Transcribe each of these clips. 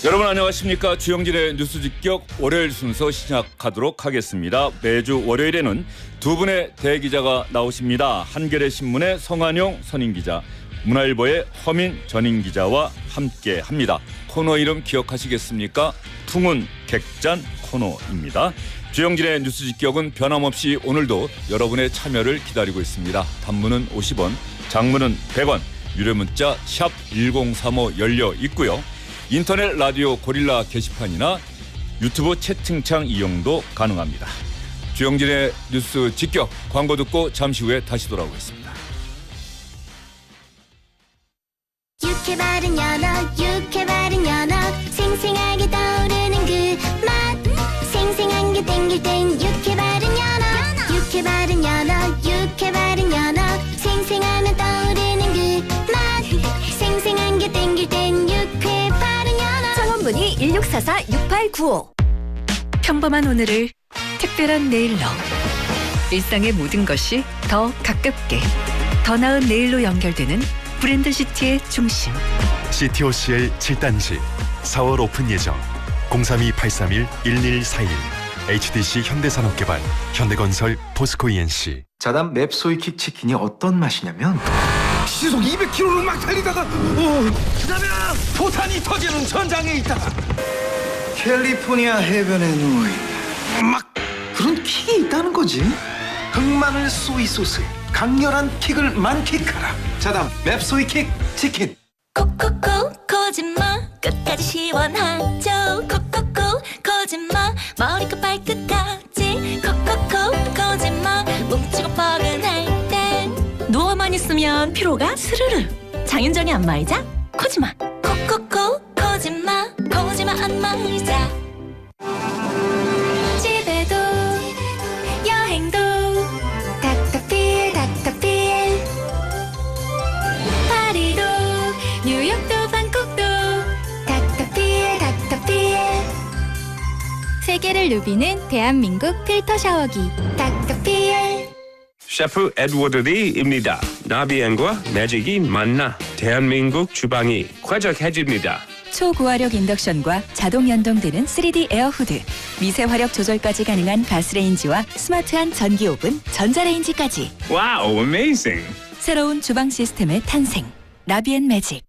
여러분 안녕하십니까. 주영진의 뉴스 직격 월요일 순서 시작하도록 하겠습니다. 매주 월요일에는 두 분의 대기자가 나오십니다. 한겨레 신문의 성한용 선임기자, 문화일보의 허민 전임기자와 함께합니다. 코너 이름 기억하시겠습니까? 풍운 객잔 코너입니다. 주영진의 뉴스 직격은 변함없이 오늘도 여러분의 참여를 기다리고 있습니다. 단문은 50원, 장문은 100원, 유료 문자 샵 1035 열려 있고요. 인터넷 라디오 고릴라 게시판이나 유튜브 채팅창 이용도 가능합니다. 주영진의 뉴스 직격 광고 듣고 잠시 후에 다시 돌아오겠습니다. 육회 바른 연어 육회 바른 연어 생생하게 떠오르는 그 맛 생생한 게 땡길 땐 육회 바른 연어 육회 바른 연어 육회 바른 연어 생생하면 떠오르는 그 맛 생생한 게 땡길 땐 육회 바른 연어. 청원문의 1644-6895. 평범한 오늘을 특별한 내일로, 일상의 모든 것이 더 가깝게, 더 나은 내일로 연결되는 브랜드시티의 중심. CTOCL 7단지 4월 오픈 예정. 032-831-1141 HDC 현대산업개발, 현대건설, 포스코 ENC. 자담 맵소이킥 치킨이 어떤 맛이냐면 시속 200km를 막 달리다가 그다음에 포탄이 터지는 전장에 있다가 캘리포니아 해변에 누워있는 막 그런 킥이 있다는 거지. 흑마늘 소이 소스에 강렬한 킥을 만끽하라. 자담 맵소이킥 치킨. 콕콕콕 거짓말 끝까지 시원하죠. 콕콕콕 거짓말 머리끝 발끝까지 콕콕콕 거짓말 뭉치고 뻐근할 땐 누워만 있으면 피로가 스르르. 장윤정의 안마의자 코지마. 콕콕콕 거짓말 거짓말 안마의자. 집에도 여행도 닥터필 닥터필 파리도 뉴욕도 방콕도 닥터필 닥터필 세계를 누비는 대한민국 필터 샤워기 닥터필. 셰프 에드워드 리입니다. 나비엔과 매직이 만나 대한민국 주방이 쾌적해집니다. 초고화력 인덕션과 자동 연동되는 3D 에어후드, 미세 화력 조절까지 가능한 가스레인지와 스마트한 전기 오븐, 전자레인지까지. 와우, 어메이징. 새로운 주방 시스템의 탄생. 나비엔 매직.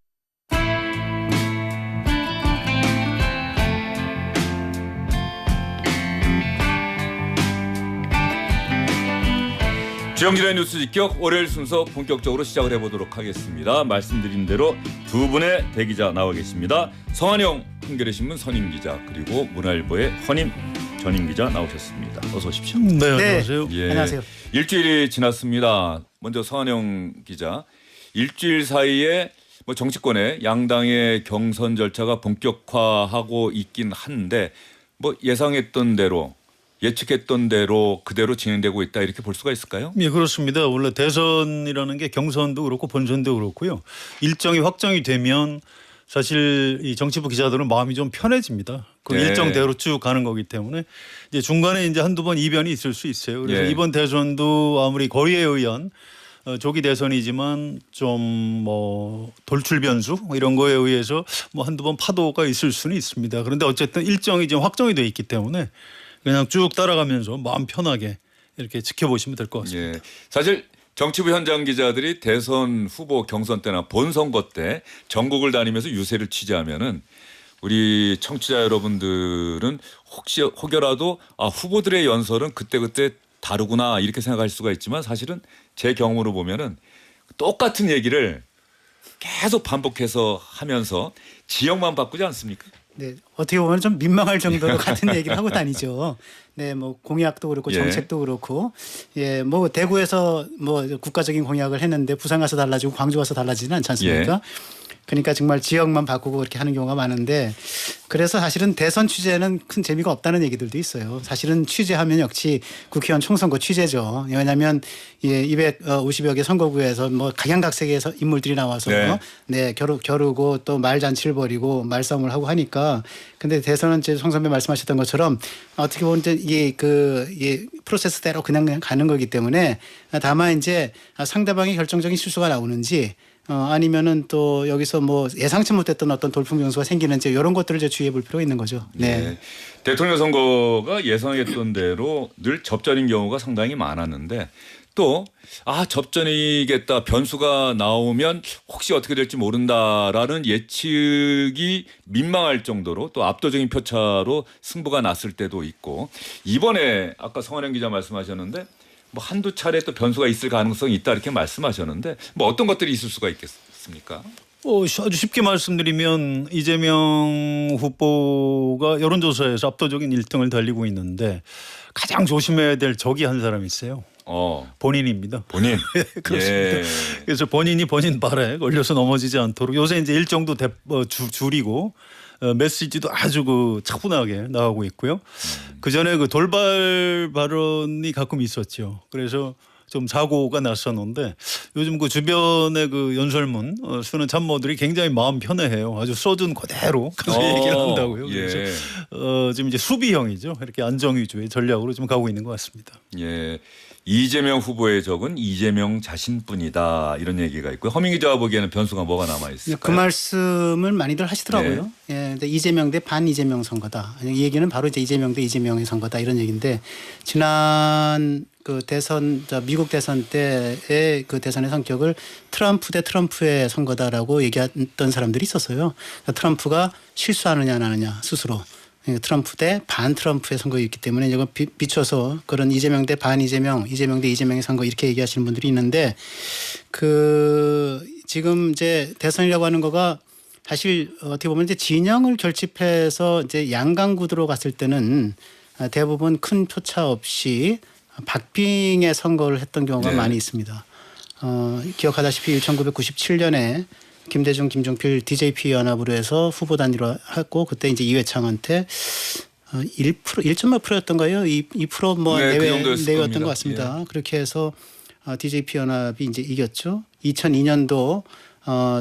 주영진의 뉴스 직격 월요일 순서 본격적으로 시작을 해보도록 하겠습니다. 말씀드린 대로 두 분의 대기자 나와 계십니다. 성한용 한겨레신문 선임기자, 그리고 문화일보의 허님 전임기자 나오셨습니다. 어서 오십시오. 네, 안녕하세요. 예, 안녕하세요. 일주일이 지났습니다. 먼저 성한용 기자, 일주일 사이에 뭐 정치권의 양당의 경선 절차가 본격화하고 있긴 한데 뭐 예상했던 대로, 예측했던 대로 그대로 진행되고 있다, 이렇게 볼 수가 있을까요? 예, 그렇습니다. 원래 대선이라는 게 경선도 그렇고 본선도 그렇고요. 일정이 확정이 되면 사실 이 정치부 기자들은 마음이 좀 편해집니다. 그 네. 일정대로 쭉 가는 거기 때문에 이제 중간에 이제 한두 번 이변이 있을 수 있어요. 그래서 예. 이번 대선도 아무리 거리에 의한 조기 대선이지만 좀 뭐 돌출 변수 이런 거에 의해서 뭐 한두 번 파도가 있을 수는 있습니다. 그런데 어쨌든 일정이 지금 확정이 돼 있기 때문에 그냥 쭉 따라가면서 마음 편하게 이렇게 지켜보시면 될 것 같습니다. 예. 사실 정치부 현장 기자들이 대선 후보 경선 때나 본선거 때 전국을 다니면서 유세를 취재하면은 우리 청취자 여러분들은 혹여라도 후보들의 연설은 그때그때 다르구나 이렇게 생각할 수가 있지만, 사실은 제 경험으로 보면은 똑같은 얘기를 계속 반복해서 하면서 지역만 바꾸지 않습니까? 네, 어떻게 보면 좀 민망할 정도로 같은 얘기를 하고 다니죠. 네, 뭐 공약도 그렇고 정책도 그렇고, 예, 뭐 대구에서 뭐 국가적인 공약을 했는데 부산 가서 달라지고 광주 가서 달라지지는 않지 않습니까? 그러니까 정말 지역만 바꾸고 그렇게 하는 경우가 많은데, 그래서 사실은 대선 취재는 큰 재미가 없다는 얘기들도 있어요. 사실은 취재하면 역시 국회의원 총선거 취재죠. 왜냐하면 250여 개 선거구에서 뭐 각양각색의 인물들이 나와서 겨루고 또 말잔치를 벌이고 말싸움을 하고 하니까. 근데 대선은 이제 송 선배 말씀하셨던 것처럼 어떻게 보면 이제 이게 프로세스대로 그냥 가는 거기 때문에, 다만 이제 상대방의 결정적인 실수가 나오는지 아니면은 또 여기서 뭐 예상치 못했던 어떤 돌풍 변수가 생기는지 이런 것들을 이제 주의해 볼 필요가 있는 거죠. 네. 네. 대통령 선거가 예상했던 대로 늘 접전인 경우가 상당히 많았는데 또 접전이겠다 변수가 나오면 혹시 어떻게 될지 모른다라는 예측이 민망할 정도로 또 압도적인 표차로 승부가 났을 때도 있고 이번에 아까 성환영 기자 말씀하셨는데 뭐 한두 차례 또 변수가 있을 가능성이 있다 이렇게 말씀하셨는데 뭐 어떤 것들이 있을 수가 있겠습니까? 아주 쉽게 말씀드리면 이재명 후보가 여론조사에서 압도적인 1등을 달리고 있는데 가장 조심해야 될 적이 한 사람이 있어요. 본인입니다. 본인. 그렇습니다. 예. 그래서 본인이 본인 발에 걸려서 넘어지지 않도록 요새 이제 일정도 줄이고 메시지도 아주 차분하게 나가고 있고요. 그 전에 돌발 발언이 가끔 있었죠. 그래서 좀 사고가 났었는데 요즘 주변의 연설문 쓰는 참모들이 굉장히 마음 편해해요. 아주 써준 그대로 가서 얘기를 한다고요. 그래서 지금 이제 수비형이죠. 이렇게 안정 위주의 전략으로 좀 가고 있는 것 같습니다. 예. 이재명 후보의 적은 이재명 자신뿐이다 이런 얘기가 있고 허민 기자가 보기에는 변수가 뭐가 남아 있을까요? 그 말씀을 많이들 하시더라고요. 예, 근데 이재명 대 반 이재명 선거다. 이 얘기는 바로 이제 이재명 대 이재명의 선거다 이런 얘기인데 지난 대선 미국 대선 때의 대선의 성격을 트럼프 대 트럼프의 선거다라고 얘기했던 사람들이 있었어요. 그러니까 트럼프가 실수하느냐 안 하느냐 스스로. 트럼프 대 반 트럼프의 선거였기 때문에 이거 비춰서 그런 이재명 대 반 이재명, 이재명 대 이재명의 선거 이렇게 얘기하시는 분들이 있는데 지금 이제 대선이라고 하는 거가 사실 어떻게 보면 이제 진영을 결집해서 이제 양강구도로 갔을 때는 대부분 큰 표차 없이 박빙의 선거를 했던 경우가 많이 있습니다. 기억하다시피 1997년에 김대중, 김종필 DJP 연합으로 해서 후보 단일화 했고 그때 이제 이회창한테 1몇 프로였던가요? 2% 뭐 내외였던 것 같습니다. 그렇게 해서 DJP 연합이 이제 이겼죠. 2002년도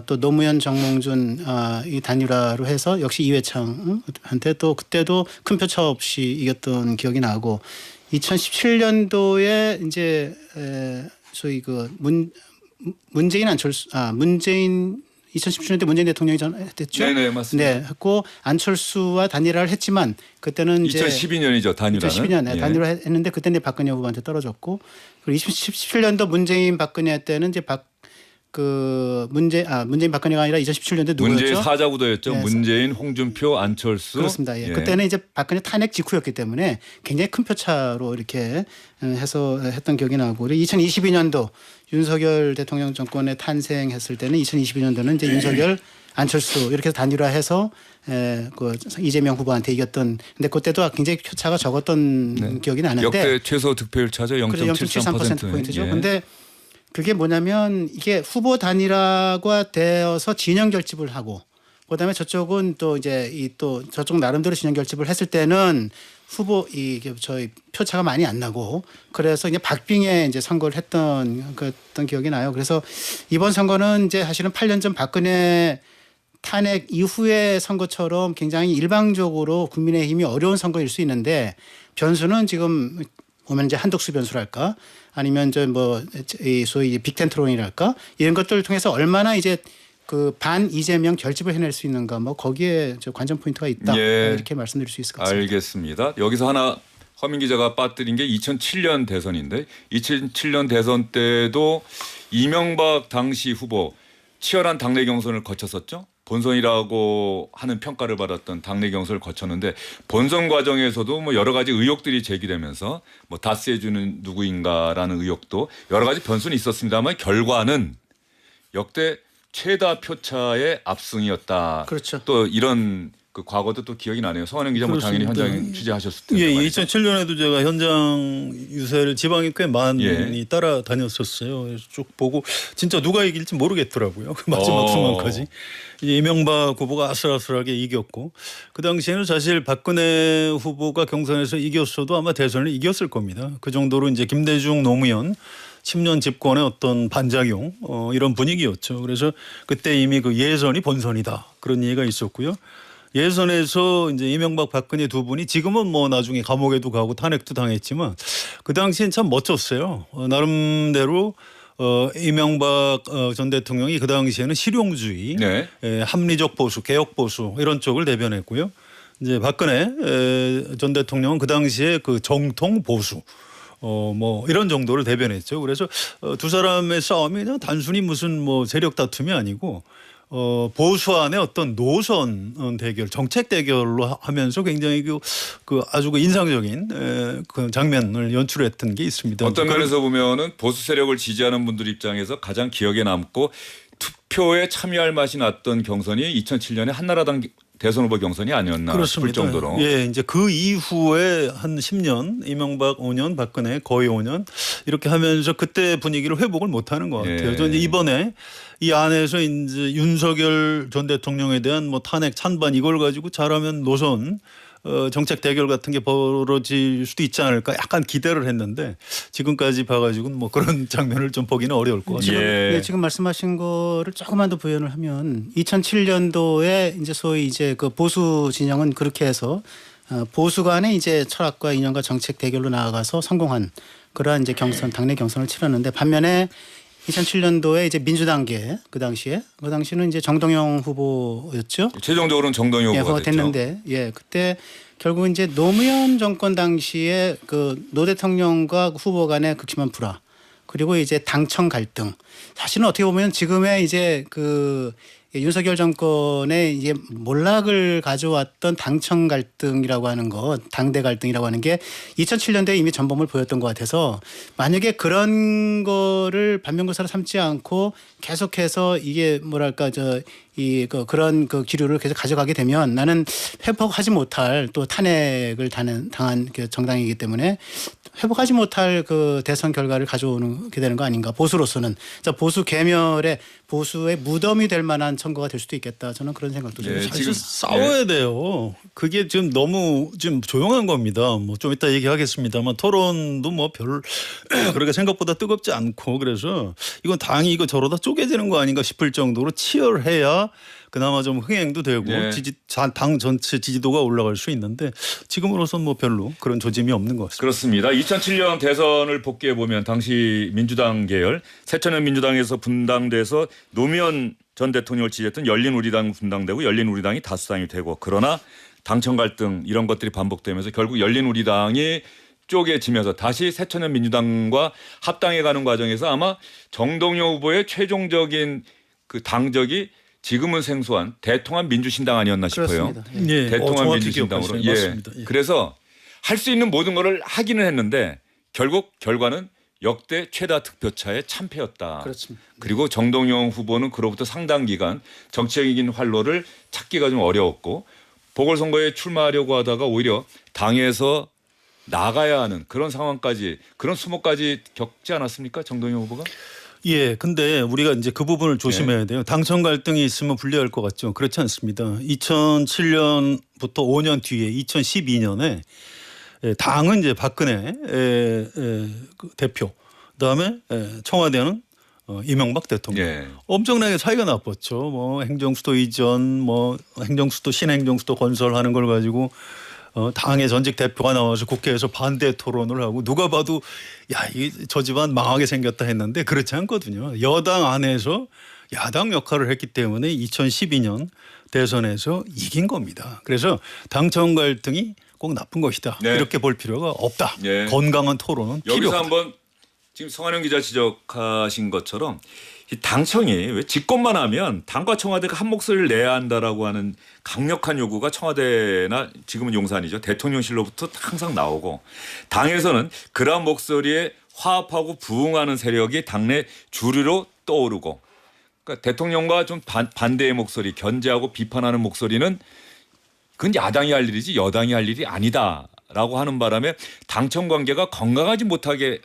또 노무현, 정몽준 이 단일화로 해서 역시 이회창한테 또 그때도 큰 표차 없이 이겼던 기억이 나고 2017년도에 이제 소위 문재인 2017년대 문재인 대통령이 됐죠. 네네 맞습니다. 네, 했고 안철수와 단일화를 했지만 그때는 이제 2012년이죠 단일화는. 2012년 단일화 했는데 그때는 박근혜 후보한테 떨어졌고 그리고 2017년도 문재인 박근혜 때는 이제 문재인 박근혜가 아니라 2017년도 누구였죠? 문재인 사자구도였죠. 네, 문재인, 홍준표, 안철수. 그렇습니다. 예. 그때는 이제 박근혜 탄핵 직후였기 때문에 굉장히 큰 표차로 이렇게 해서 했던 기억이 나고 그리고 2022년도 윤석열 대통령 정권에 탄생했을 때는 2022년도는 이제 윤석열 안철수 이렇게 해서 단일화해서 이재명 후보한테 이겼던 근데 그때도 굉장히 표차가 적었던 기억이 나는데 역대 최소 득표율 차죠. 0.73%포인트죠. 그런데 그게 뭐냐면 이게 후보 단일화가 되어서 진영 결집을 하고 그다음에 저쪽은 또 이제 저쪽 나름대로 진영 결집을 했을 때는 저희 표차가 많이 안 나고 그래서 이제 박빙의 이제 선거를 했던 기억이 나요. 그래서 이번 선거는 이제 사실은 8년 전 박근혜 탄핵 이후의 선거처럼 굉장히 일방적으로 국민의힘이 어려운 선거일 수 있는데 변수는 지금 보면 이제 한독수 변수랄까 아니면 소위 빅텐트론이랄까 이런 것들을 통해서 얼마나 이제 반 이재명 결집을 해낼 수 있는가 거기에 관전 포인트가 있다 이렇게 말씀드릴 수 있을 것 같습니다. 알겠습니다. 여기서 하나 허민 기자가 빠뜨린 게 2007년 대선인데 2007년 대선 때도 이명박 당시 후보 치열한 당내 경선을 거쳤었죠. 본선이라고 하는 평가를 받았던 당내 경선을 거쳤는데 본선 과정에서도 여러 가지 의혹들이 제기되면서 다스해주는 누구인가라는 의혹도 여러 가지 변수는 있었습니다만 결과는 역대 최다 표차의 압승이었다. 그렇죠. 또 이런 과거도 또 기억이 나네요. 성환영 기자 당연히 현장 취재하셨을 텐데. 예, 2007년에도 제가 현장 유세를 지방에 꽤 많이 따라다녔었어요. 그래서 쭉 보고 진짜 누가 이길지 모르겠더라고요. 그 마지막 순간까지. 이명박 후보가 아슬아슬하게 이겼고 그 당시에는 사실 박근혜 후보가 경선에서 이겼어도 아마 대선을 이겼을 겁니다. 그 정도로 이제 김대중, 노무현 10년 집권의 어떤 반작용 이런 분위기였죠. 그래서 그때 이미 예선이 본선이다 그런 얘기가 있었고요. 예선에서 이제 이명박 박근혜 두 분이 지금은 나중에 감옥에도 가고 탄핵도 당했지만 그 당시엔 참 멋졌어요. 나름대로 이명박 전 대통령이 그 당시에는 실용주의, 네. 합리적 보수, 개혁 보수 이런 쪽을 대변했고요. 이제 박근혜 전 대통령은 그 당시에 그 정통 보수 뭐 이런 정도를 대변했죠. 그래서 두 사람의 싸움이 그냥 단순히 무슨 뭐 세력 다툼이 아니고 보수 안의 어떤 노선 대결, 정책 대결로 하면서 굉장히 그 아주 그 인상적인 그 장면을 연출했던 게 있습니다. 어떤 면에서 보면은 보수 세력을 지지하는 분들 입장에서 가장 기억에 남고 투표에 참여할 맛이 났던 경선이 2007년에 한나라당 대선 후보 경선이 아니었나 싶을 그렇습니다. 정도로. 예, 이제 그 이후에 한 10년, 이명박 5년, 박근혜 거의 5년 이렇게 하면서 그때 분위기를 회복을 못하는 것 같아요. 예. 그래서 이번에 이 안에서 이제 윤석열 전 대통령에 대한 뭐 탄핵 찬반 이걸 가지고 잘하면 노선 정책 대결 같은 게 벌어질 수도 있지 않을까 약간 기대를 했는데 지금까지 봐가지고는 뭐 그런 장면을 좀 보기는 어려울 것 같습니다. 예. 지금 말씀하신 거를 조금만 더 부연을 하면 2007년도에 이제 소위 이제 그 보수 진영은 그렇게 해서 보수 간의 이제 철학과 이념과 정책 대결로 나아가서 성공한 그러한 이제 경선, 당내 경선을 치렀는데 반면에 2007년도에 이제 민주당계 그 당시는 이제 정동영 후보였죠. 최종적으로는 정동영 후보가 됐죠. 됐는데 그때 결국 이제 노무현 정권 당시에 그 노 대통령과 후보 간의 극심한 불화 그리고 이제 당청 갈등 사실은 어떻게 보면 지금의 이제 그 윤석열 정권의 이제 몰락을 가져왔던 당청 갈등이라고 하는 거, 당대 갈등이라고 하는 게 2007년도에 이미 전범을 보였던 것 같아서 만약에 그런 거를 반면교사로 삼지 않고 계속해서 이게 뭐랄까 그런 그 기류를 계속 가져가게 되면 나는 회복하지 못할 또 탄핵을 당한 그 정당이기 때문에 회복하지 못할 그 대선 결과를 가져오게 되는 거 아닌가. 보수로서는 보수 계멸의 보수의 무덤이 될 만한 선거가 될 수도 있겠다. 저는 그런 생각도 좀 사실 지금 싸워야 돼요. 그게 지금 너무 지금 조용한 겁니다. 뭐 좀 이따 얘기하겠습니다만 토론도 뭐 별 그렇게 생각보다 뜨겁지 않고 그래서 이건 당이 이거 저러다 쪼개지는 거 아닌가 싶을 정도로 치열해야 그나마 좀 흥행도 되고 당 전체 지지도가 올라갈 수 있는데 지금으로선 뭐 별로 그런 조짐이 없는 것 같습니다. 그렇습니다. 2007년 대선을 복귀해 보면 당시 민주당 계열 새천년 민주당에서 분당돼서 노무현 전 대통령을 지지했던 열린우리당 분당되고 열린우리당이 다수당이 되고 그러나 당청 갈등 이런 것들이 반복되면서 결국 열린우리당이 쪼개지면서 다시 새천년 민주당과 합당해 가는 과정에서 아마 정동영 후보의 최종적인 그 당적이 지금은 생소한 대통합 민주신당 아니었나 싶어요. 그렇습니다. 예. 대통합 민주신당으로. 맞습니다. 예. 그래서 할 수 있는 모든 것을 하기는 했는데 결국 결과는 역대 최다 득표차의 참패였다. 그렇습니다. 그리고 정동영 후보는 그로부터 상당 기간 정치적인 활로를 찾기가 좀 어려웠고 보궐선거에 출마하려고 하다가 오히려 당에서 나가야 하는 그런 상황까지 그런 수모까지 겪지 않았습니까? 정동영 후보가? 예, 근데 우리가 이제 그 부분을 조심해야 돼요. 당청 갈등이 있으면 불리할 것 같죠. 그렇지 않습니다. 2007년부터 5년 뒤에 2012년에 당은 이제 박근혜 대표, 그다음에 청와대는 이명박 대통령. 예. 엄청나게 차이가 나빴죠. 뭐 행정수도 이전, 뭐 행정수도 신행정수도 건설하는 걸 가지고. 당의 전직 대표가 나와서 국회에서 반대 토론을 하고 누가 봐도 저 집안 망하게 생겼다 했는데 그렇지 않거든요. 여당 안에서 야당 역할을 했기 때문에 2012년 대선에서 이긴 겁니다. 그래서 당청 갈등이 꼭 나쁜 것이다. 네. 이렇게 볼 필요가 없다. 네. 건강한 토론은 여기서 필요하다. 한번 지금 성한영 기자 지적하신 것처럼 이 당청이 왜 집권만 하면 당과 청와대가 한 목소리를 내야 한다라고 하는 강력한 요구가 청와대나 지금은 용산이죠. 대통령실로부터 항상 나오고 당에서는 그러한 목소리에 화합하고 부응하는 세력이 당내 주류로 떠오르고 그러니까 대통령과 좀 반대의 목소리 견제하고 비판하는 목소리는 그건 야당이 할 일이지 여당이 할 일이 아니다라고 하는 바람에 당청 관계가 건강하지 못하게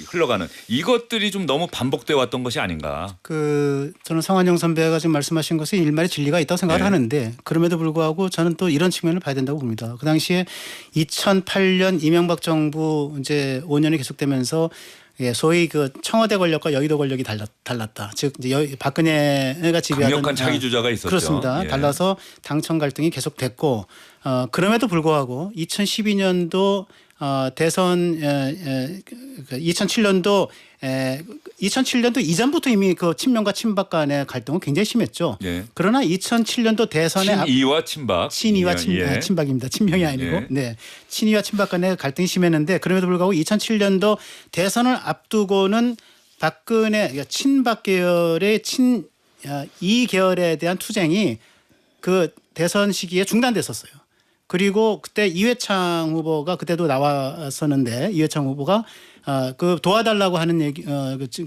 흘러가는 이것들이 좀 너무 반복돼 왔던 것이 아닌가. 저는 성한영 선배가 지금 말씀하신 것이 일말의 진리가 있다고 생각을 하는데 그럼에도 불구하고 저는 또 이런 측면을 봐야 된다고 봅니다. 그 당시에 2008년 이명박 정부 이제 5년이 계속되면서 소위 그 청와대 권력과 여의도 권력이 달랐다. 즉 이제 박근혜가 지배하던 강력한 차기 주자가 있었죠. 그렇습니다. 예. 달라서 당청 갈등이 계속됐고 그럼에도 불구하고 2012년도 대선 2007년도 이전부터 이미 그 친명과 친박 간의 갈등은 굉장히 심했죠. 예. 그러나 2007년도 대선에 친이와 친박. 친이와 예. 친박입니다. 친명이 아니고 예. 네. 친이와 친박 간의 갈등이 심했는데 그럼에도 불구하고 2007년도 대선을 앞두고는 박근혜 그러니까 친박 계열의 이 계열에 대한 투쟁이 그 대선 시기에 중단됐었어요. 그리고 그때 이회창 후보가 그때도 나왔었는데 이회창 후보가 그 도와달라고 하는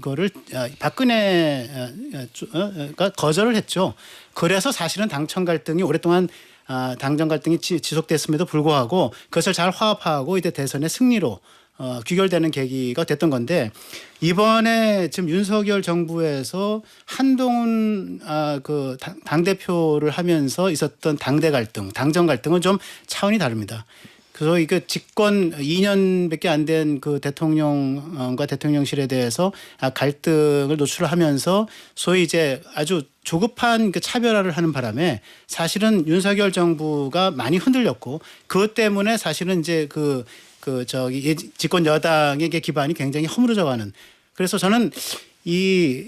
그거를 박근혜가 거절을 했죠. 그래서 사실은 당청 갈등이 오랫동안 당정 갈등이 지속됐음에도 불구하고 그것을 잘 화합하고 이제 대선의 승리로 귀결되는 계기가 됐던 건데 이번에 지금 윤석열 정부에서 한동훈 그 당대표를 하면서 있었던 당대 갈등, 당정 갈등은 좀 차원이 다릅니다. 그래서 이거 집권 2년밖에 안 된 그 대통령과 대통령실에 대해서 갈등을 노출하면서 소위 이제 아주 조급한 그 차별화를 하는 바람에 사실은 윤석열 정부가 많이 흔들렸고 그것 때문에 사실은 이제 저기 집권 여당의 기반이 굉장히 허물어져가는. 그래서 저는 이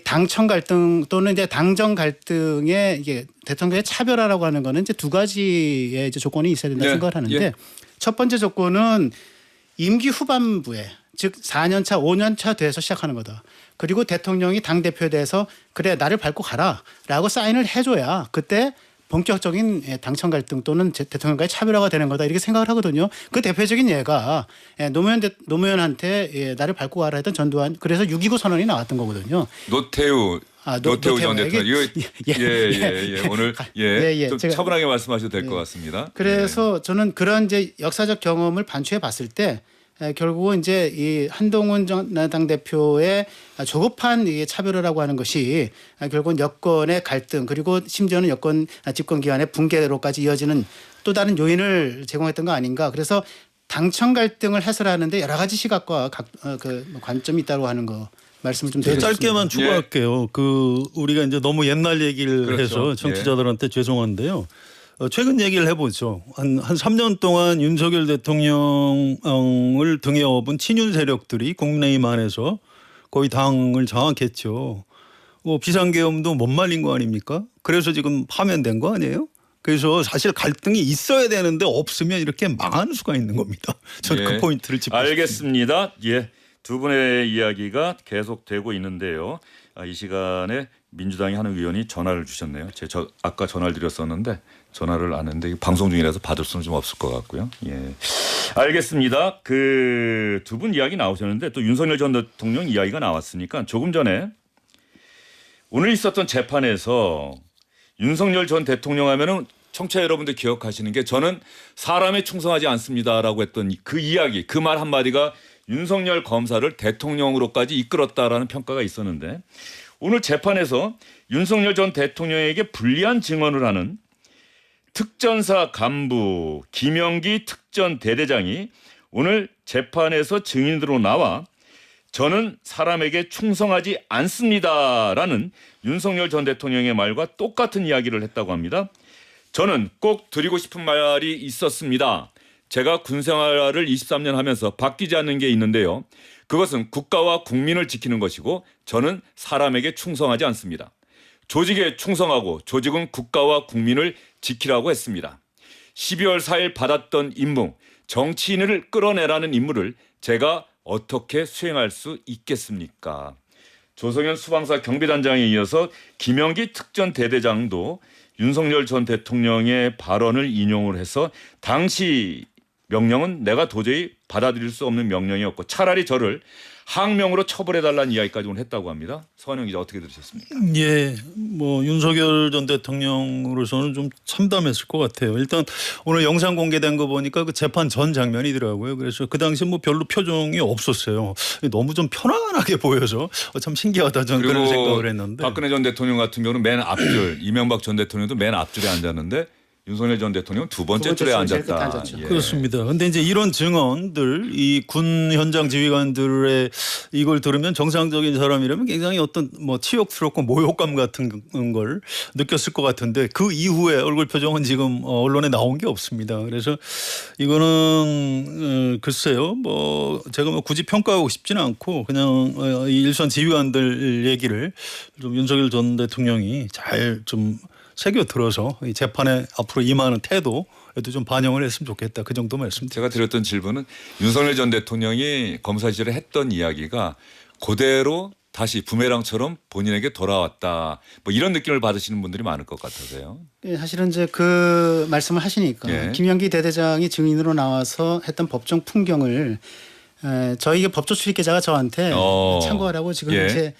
당청 갈등 또는 이제 당정 갈등의 이게 대통령의 차별화라고 하는 거는 이제 두 가지의 이제 조건이 있어야 된다 생각을 하는데 첫 번째 조건은 임기 후반부에 즉 4년 차, 5년 차 돼서 시작하는 거다. 그리고 대통령이 당 대표에 대해서 그래 나를 밟고 가라라고 사인을 해줘야 그때 본격적인 당청 갈등 또는 대통령과의 차별화가 되는 거다 이렇게 생각을 하거든요. 그 대표적인 예가 노무현한테 나를 밟고 가라 했던 전두환 그래서 6.29 선언이 나왔던 거거든요. 노태우 전 대통령 오늘 좀 제가, 차분하게 말씀하셔도 될 것 같습니다. 그래서 저는 그런 이제 역사적 경험을 반추해 봤을 때 결국은 이제 이 한동훈 당 대표의 조급한 이 차별화라고 하는 것이 결국은 여권의 갈등 그리고 심지어는 여권 집권 기간의 붕괴로까지 이어지는 또 다른 요인을 제공했던 거 아닌가. 그래서 당청 갈등을 해설하는데 여러 가지 시각과 관점이 있다고 하는 거. 말씀을 좀 드리겠습니다. 짧게만 추가할게요. 우리가 이제 너무 옛날 얘기를 해서 청취자들한테 죄송한데요. 최근 얘기를 해보죠. 한 3년 동안 윤석열 대통령을 등에 업은 친윤 세력들이 국민의힘 안에서 거의 당을 장악했죠. 비상계엄도 못 말린 거 아닙니까? 그래서 지금 파면된 거 아니에요? 그래서 사실 갈등이 있어야 되는데 없으면 이렇게 망하는 수가 있는 겁니다. 저는 그 포인트를 짚고 알겠습니다. 두 분의 이야기가 계속되고 있는데요. 이 시간에 민주당이 한 의원이 전화를 주셨네요. 제가 아까 전화를 드렸었는데 전화를 안 했는데 방송 중이라서 받을 수는 좀 없을 것 같고요. 알겠습니다. 그 두 분 이야기 나오셨는데 또 윤석열 전 대통령 이야기가 나왔으니까 조금 전에 오늘 있었던 재판에서 윤석열 전 대통령 하면은 청취자 여러분들 기억하시는 게 저는 사람에 충성하지 않습니다라고 했던 그 이야기 그 말 한마디가 윤석열 검사를 대통령으로까지 이끌었다라는 평가가 있었는데 오늘 재판에서 윤석열 전 대통령에게 불리한 증언을 하는 특전사 간부 김영기 특전대대장이 오늘 재판에서 증인으로 나와 저는 사람에게 충성하지 않습니다라는 윤석열 전 대통령의 말과 똑같은 이야기를 했다고 합니다. 저는 꼭 드리고 싶은 말이 있었습니다. 제가 군생활을 23년 하면서 바뀌지 않는 게 있는데요. 그것은 국가와 국민을 지키는 것이고 저는 사람에게 충성하지 않습니다. 조직에 충성하고 조직은 국가와 국민을 지키라고 했습니다. 12월 4일 받았던 임무, 정치인을 끌어내라는 임무를 제가 어떻게 수행할 수 있겠습니까? 조성현 수방사 경비단장에 이어서 김영기 특전대대장도 윤석열 전 대통령의 발언을 인용을 해서 당시 명령은 내가 도저히 받아들일 수 없는 명령이었고 차라리 저를 항명으로 처벌해달라는 이야기까지 오늘 했다고 합니다. 서한영 기자 어떻게 들으셨습니까? 윤석열 전 대통령으로서는 좀 참담했을 것 같아요. 일단 오늘 영상 공개된 거 보니까 그 재판 전 장면이더라고요. 그래서 그 당시 별로 표정이 없었어요. 너무 좀 편안하게 보여서 참 신기하다 저는 그런 생각을 했는데. 박근혜 전 대통령 같은 경우는 맨 앞줄, 이명박 전 대통령도 맨 앞줄에 앉았는데 윤석열 전 대통령 두 번째 두 번째 줄에 제일 끝에 앉았다. 앉았죠. 예. 그렇습니다. 그런데 이제 이런 증언들 이 군 현장 지휘관들의 이걸 들으면 정상적인 사람이라면 굉장히 어떤 뭐 치욕스럽고 모욕감 같은 걸 느꼈을 것 같은데 그 이후에 얼굴 표정은 지금 언론에 나온 게 없습니다. 그래서 이거는 글쎄요. 뭐 제가 뭐 굳이 평가하고 싶지는 않고 그냥 이 일선 지휘관들 얘기를 좀 윤석열 전 대통령이 잘 좀 새겨 들어서 이 재판에 앞으로 임하는 태도에도 좀 반영을 했으면 좋겠다. 그 정도 말씀드립니다. 제가 드렸던 질문은 윤석열 전 대통령이 검사 시절에 했던 이야기가 그대로 다시 부메랑처럼 본인에게 돌아왔다. 뭐 이런 느낌을 받으시는 분들이 많을 것 같아서요. 예, 사실은 이제 그 말씀을 하시니까 예. 김영기 대대장이 증인으로 나와서 했던 법정 풍경을 저희 법조 출입기자가 저한테 참고하라고 지금 예. 이제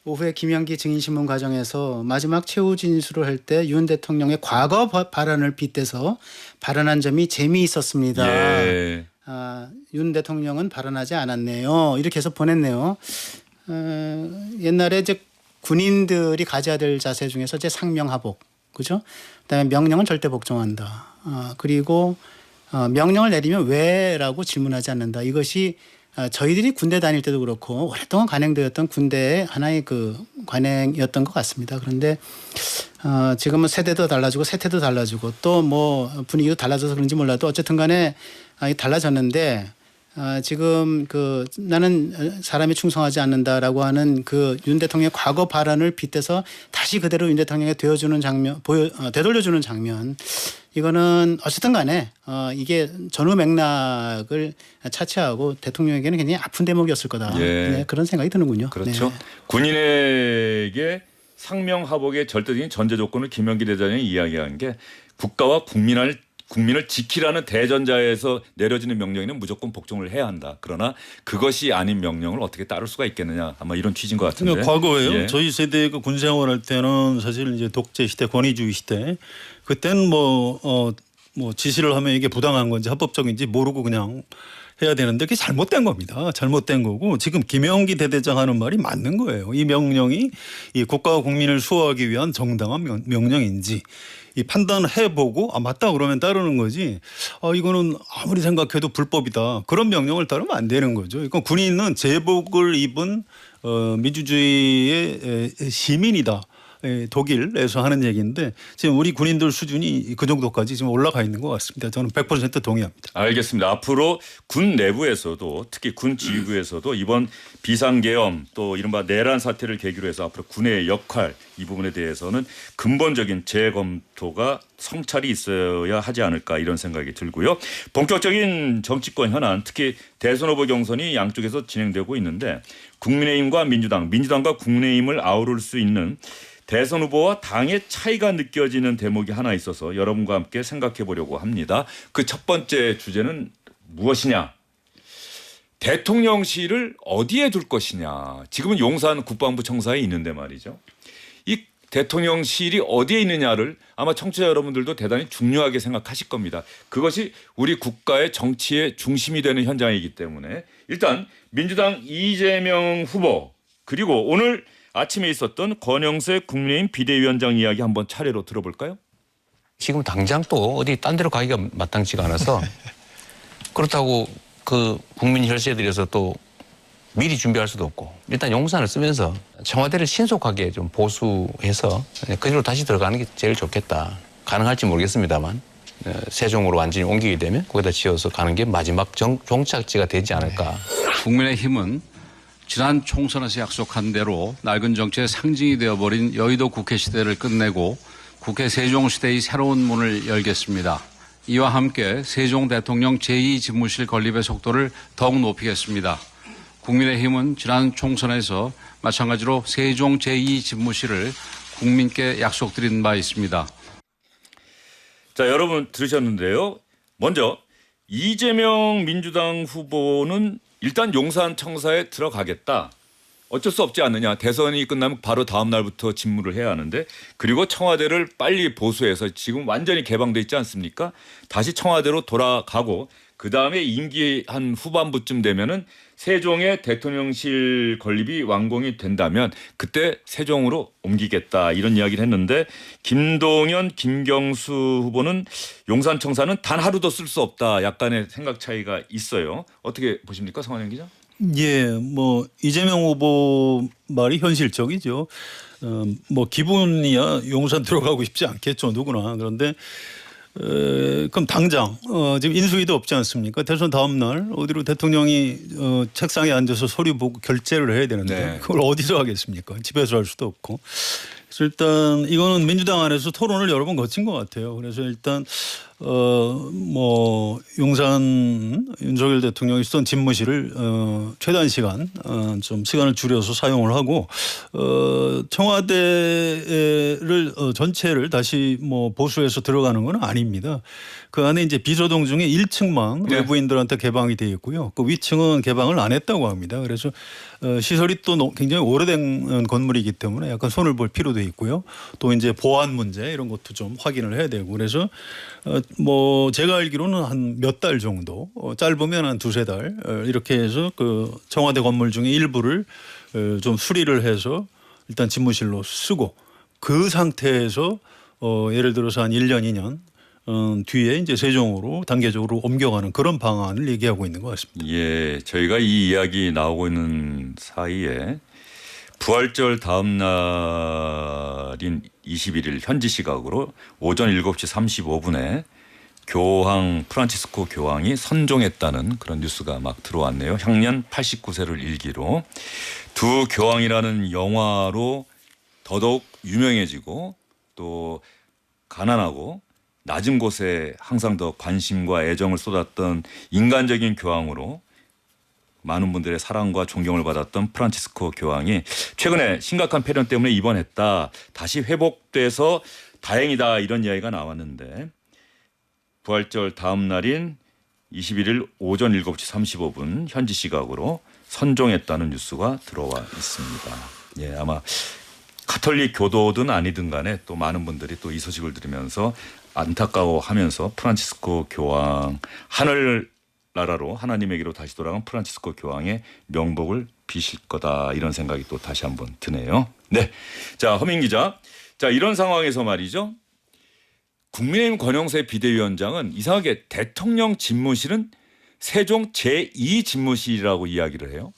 오후에 김영기 증인신문 과정에서 마지막 최후 진술을 할 때 윤 대통령의 과거 발언을 빗대서 발언한 점이 재미있었습니다. 예. 윤 대통령은 발언하지 않았네요. 이렇게 해서 보냈네요. 옛날에 이제 군인들이 가져야 될 자세 중에서 이제 상명하복, 그죠? 그다음에 명령은 절대 복종한다. 그리고 명령을 내리면 왜라고 질문하지 않는다. 이것이 저희들이 군대 다닐 때도 그렇고 오랫동안 관행되었던 군대의 하나의 그 관행이었던 것 같습니다. 그런데 지금은 세대도 달라지고 세태도 달라지고 또 뭐 분위기도 달라져서 그런지 몰라도 어쨌든 간에 달라졌는데 지금 그 나는 사람이 충성하지 않는다라고 하는 그 윤 대통령의 과거 발언을 빗대서 다시 그대로 윤 대통령에 되어주는 장면, 되돌려주는 장면. 이거는 어쨌든 간에 이게 전후 맥락을 차치하고 대통령에게는 굉장히 아픈 대목이었을 거다. 예. 네, 그런 생각이 드는군요. 그렇죠. 네. 군인에게 상명하복의 절대적인 전제 조건을 김영기 대장이 이야기한 게 국가와 국민을 지키라는 대전자에서 내려지는 명령에는 무조건 복종을 해야 한다. 그러나 그것이 아닌 명령을 어떻게 따를 수가 있겠느냐. 아마 이런 취지인 것 같은데. 그러니까 과거에요. 예. 저희 세대가 군 생활할 때는 사실 이제 독재 시대, 권위주의 시대 그때는 뭐 지시를 하면 이게 부당한 건지 합법적인지 모르고 그냥 해야 되는데 그게 잘못된 겁니다. 잘못된 거고 지금 김영기 대대장 하는 말이 맞는 거예요. 이 명령이 이 국가와 국민을 수호하기 위한 정당한 명령인지 이 판단을 해보고 맞다 그러면 따르는 거지. 이거는 아무리 생각해도 불법이다. 그런 명령을 따르면 안 되는 거죠. 이건 군인은 제복을 입은 민주주의의 시민이다. 독일에서 하는 얘기인데 지금 우리 군인들 수준이 그 정도까지 지금 올라가 있는 것 같습니다. 저는 100% 동의합니다. 알겠습니다. 앞으로 군 내부에서도 특히 군 지휘부에서도 이번 비상계엄 또 이른바 내란 사태를 계기로 해서 앞으로 군의 역할 이 부분에 대해서는 근본적인 재검토가 성찰이 있어야 하지 않을까 이런 생각이 들고요. 본격적인 정치권 현안 특히 대선 후보 경선이 양쪽에서 진행되고 있는데 국민의힘과 민주당과 국민의힘을 아우를 수 있는 대선 후보와 당의 차이가 느껴지는 대목이 하나 있어서 여러분과 함께 생각해 보려고 합니다. 그 첫 번째 주제는 무엇이냐? 대통령실을 어디에 둘 것이냐. 지금은 용산 국방부 청사에 있는데 말이죠. 이 대통령실이 어디에 있느냐를 아마 청취자 여러분들도 대단히 중요하게 생각하실 겁니다. 그것이 우리 국가의 정치의 중심이 되는 현장이기 때문에 일단 민주당 이재명 후보 그리고 오늘 아침에 있었던 권영세 국민의힘 비대위원장 이야기 한번 차례로 들어볼까요? 지금 당장 또 어디 딴 데로 가기가 마땅치가 않아서 그렇다고 그 국민 혈세에 들여서 또 미리 준비할 수도 없고 일단 용산을 쓰면서 청와대를 신속하게 좀 보수해서 그대로 다시 들어가는 게 제일 좋겠다. 가능할지 모르겠습니다만 세종으로 완전히 옮기게 되면 거기다 지어서 가는 게 마지막 종착지가 되지 않을까. 국민의힘은 지난 총선에서 약속한 대로 낡은 정치의 상징이 되어버린 여의도 국회 시대를 끝내고 국회 세종시대의 새로운 문을 열겠습니다. 이와 함께 세종 대통령 제2집무실 건립의 속도를 더욱 높이겠습니다. 국민의힘은 지난 총선에서 마찬가지로 세종 제2집무실을 국민께 약속드린 바 있습니다. 자, 여러분 들으셨는데요. 먼저 이재명 민주당 후보는 일단 용산 청사에 들어가겠다. 어쩔 수 없지 않느냐. 대선이 끝나면 바로 다음 날부터 집무를 해야 하는데 그리고 청와대를 빨리 보수해서 지금 완전히 개방돼 있지 않습니까? 다시 청와대로 돌아가고 그 다음에 임기 한 후반부쯤 되면은 세종의 대통령실 건립이 완공이 된다면 그때 세종으로 옮기겠다 이런 이야기를 했는데 김동연, 김경수 후보는 용산청사는 단 하루도 쓸 수 없다. 약간의 생각 차이가 있어요. 어떻게 보십니까, 성환영 기자? 예, 뭐 이재명 후보 말이 현실적이죠. 뭐 기분이야 용산 들어가고 싶지 않겠죠, 누구나. 그런데 그럼 당장 지금 인수위도 없지 않습니까? 대선 다음 날 어디로 대통령이 책상에 앉아서 서류 보고 결재를 해야 되는데 네. 그걸 어디서 하겠습니까? 집에서 할 수도 없고. 그래서 일단 이거는 민주당 안에서 토론을 여러 번 거친 것 같아요. 그래서 일단 뭐 용산 윤석열 대통령이 쓰던 집무실을 최단 시간 좀 시간을 줄여서 사용을 하고 청와대를 전체를 다시 뭐 보수해서 들어가는 건 아닙니다. 그 안에 이제 비서동 중에 1층만 네. 외부인들한테 개방이 되어 있고요. 그 위층은 개방을 안 했다고 합니다. 그래서 시설이 또 굉장히 오래된 건물이기 때문에 약간 손을 볼 필요도 있고요. 또 이제 보안 문제 이런 것도 좀 확인을 해야 되고 그래서 뭐 제가 알기로는 한 몇 달 정도 짧으면 한 두세 달 이렇게 해서 그 청와대 건물 중에 일부를 좀 수리를 해서 일단 집무실로 쓰고 그 상태에서 예를 들어서 한 1년 2년 뒤에 이제 세종으로 단계적으로 옮겨가는 그런 방안을 얘기하고 있는 것 같습니다. 예, 저희가 이 이야기 나오고 있는 사이에 부활절 다음 날인 21일 현지 시각으로 오전 7시 35분에 교황 프란치스코 교황이 선종했다는 그런 뉴스가 막 들어왔네요. 향년 89세를 일기로 두 교황이라는 영화로 더더욱 유명해지고 또 가난하고 낮은 곳에 항상 더 관심과 애정을 쏟았던 인간적인 교황으로 많은 분들의 사랑과 존경을 받았던 프란치스코 교황이 최근에 심각한 폐렴 때문에 입원했다. 다시 회복돼서 다행이다 이런 이야기가 나왔는데 부활절 다음 날인 21일 오전 7시 35분 현지 시각으로 선종했다는 뉴스가 들어와 있습니다. 예, 아마 가톨릭 교도든 아니든 간에 또 많은 분들이 또 이 소식을 들으면서 안타까워하면서 프란치스코 교황 하늘 나라로 하나님에게로 다시 돌아간 프란치스코 교황의 명복을 비실 거다 이런 생각이 또 다시 한번 드네요. 네, 자 허민 기자, 자 이런 상황에서 말이죠. 국민의힘 권영세 비대위원장은 이상하게 대통령 집무실은 세종 제2 집무실이라고 이야기를 해요.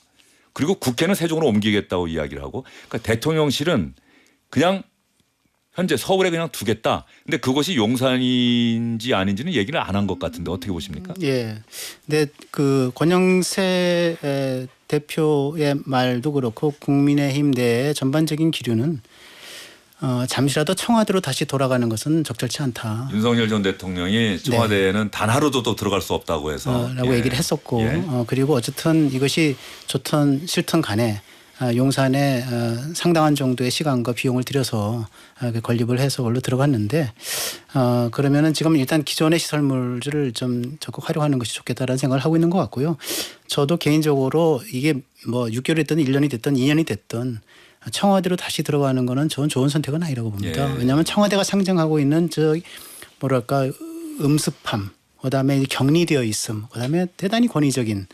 그리고 국회는 세종으로 옮기겠다고 이야기를 하고, 그러니까 대통령실은 그냥 현재 서울에 그냥 두겠다. 근데 그것이 용산인지 아닌지는 얘기를 안 한 것 같은데 어떻게 보십니까? 예. 근데 그 권영세 대표의 말도 그렇고 국민의힘 내의 전반적인 기류는 잠시라도 청와대로 다시 돌아가는 것은 적절치 않다. 윤석열 전 대통령이 청와대에는 단 하루도 또 들어갈 수 없다고 해서 라고 얘기를 했었고 그리고 어쨌든 이것이 좋든 싫든 간에 용산에 상당한 정도의 시간과 비용을 들여서 건립을 해서 원로 들어갔는데 그러면은 지금 일단 기존의 시설물들을 좀 적극 활용하는 것이 좋겠다라는 생각을 하고 있는 것 같고요. 저도 개인적으로 이게 뭐 6개월이 됐든 1년이 됐든 2년이 됐든 청와대로 다시 들어가는 거는 저는 좋은 선택은 아니라고 봅니다. 예. 왜냐하면 청와대가 상징하고 있는 저 뭐랄까 음습함, 그다음에 격리되어 있음, 그다음에 대단히 권위적인.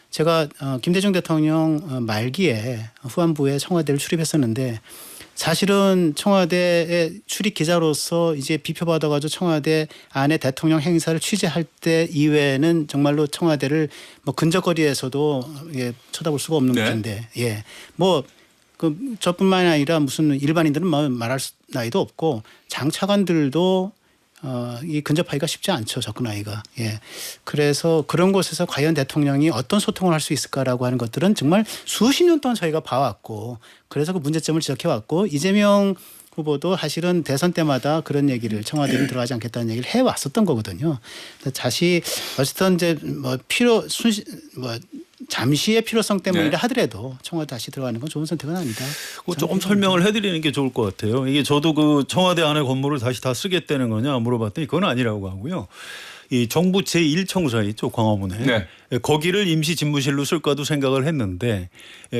제가 김대중 대통령 말기에 후반부에 청와대를 출입했었는데 사실은 청와대의 출입 기자로서 이제 비표받아가지고 청와대 안에 대통령 행사를 취재할 때 이외에는 정말로 청와대를 뭐 근접거리에서도 쳐다볼 수가 없는 곳인데 예, 뭐 그 저뿐만이 아니라 무슨 일반인들은 말할 나이도 없고 장차관들도 이 근접하기가 쉽지 않죠. 접근하기가. 예. 그래서 그런 곳에서 과연 대통령이 어떤 소통을 할 수 있을까라고 하는 것들은 정말 수십 년 동안 저희가 봐왔고 그래서 그 문제점을 지적해왔고 이재명 후보도 사실은 대선 때마다 그런 얘기를 청와대는 들어가지 않겠다는 얘기를 해왔었던 거거든요. 다시 어쨌든 이제 뭐 잠시의 필요성 때문이라 하더라도 청와대 다시 들어가는 건 좋은 선택은 아니다. 조금 설명을 해드리는 게 좋을 것 같아요. 이게 저도 그 청와대 안에 건물을 다시 다 쓰겠다는 거냐 물어봤더니 그건 아니라고 하고요. 이 정부 제1청사 있죠 광화문에 네. 거기를 임시 집무실로 쓸까도 생각을 했는데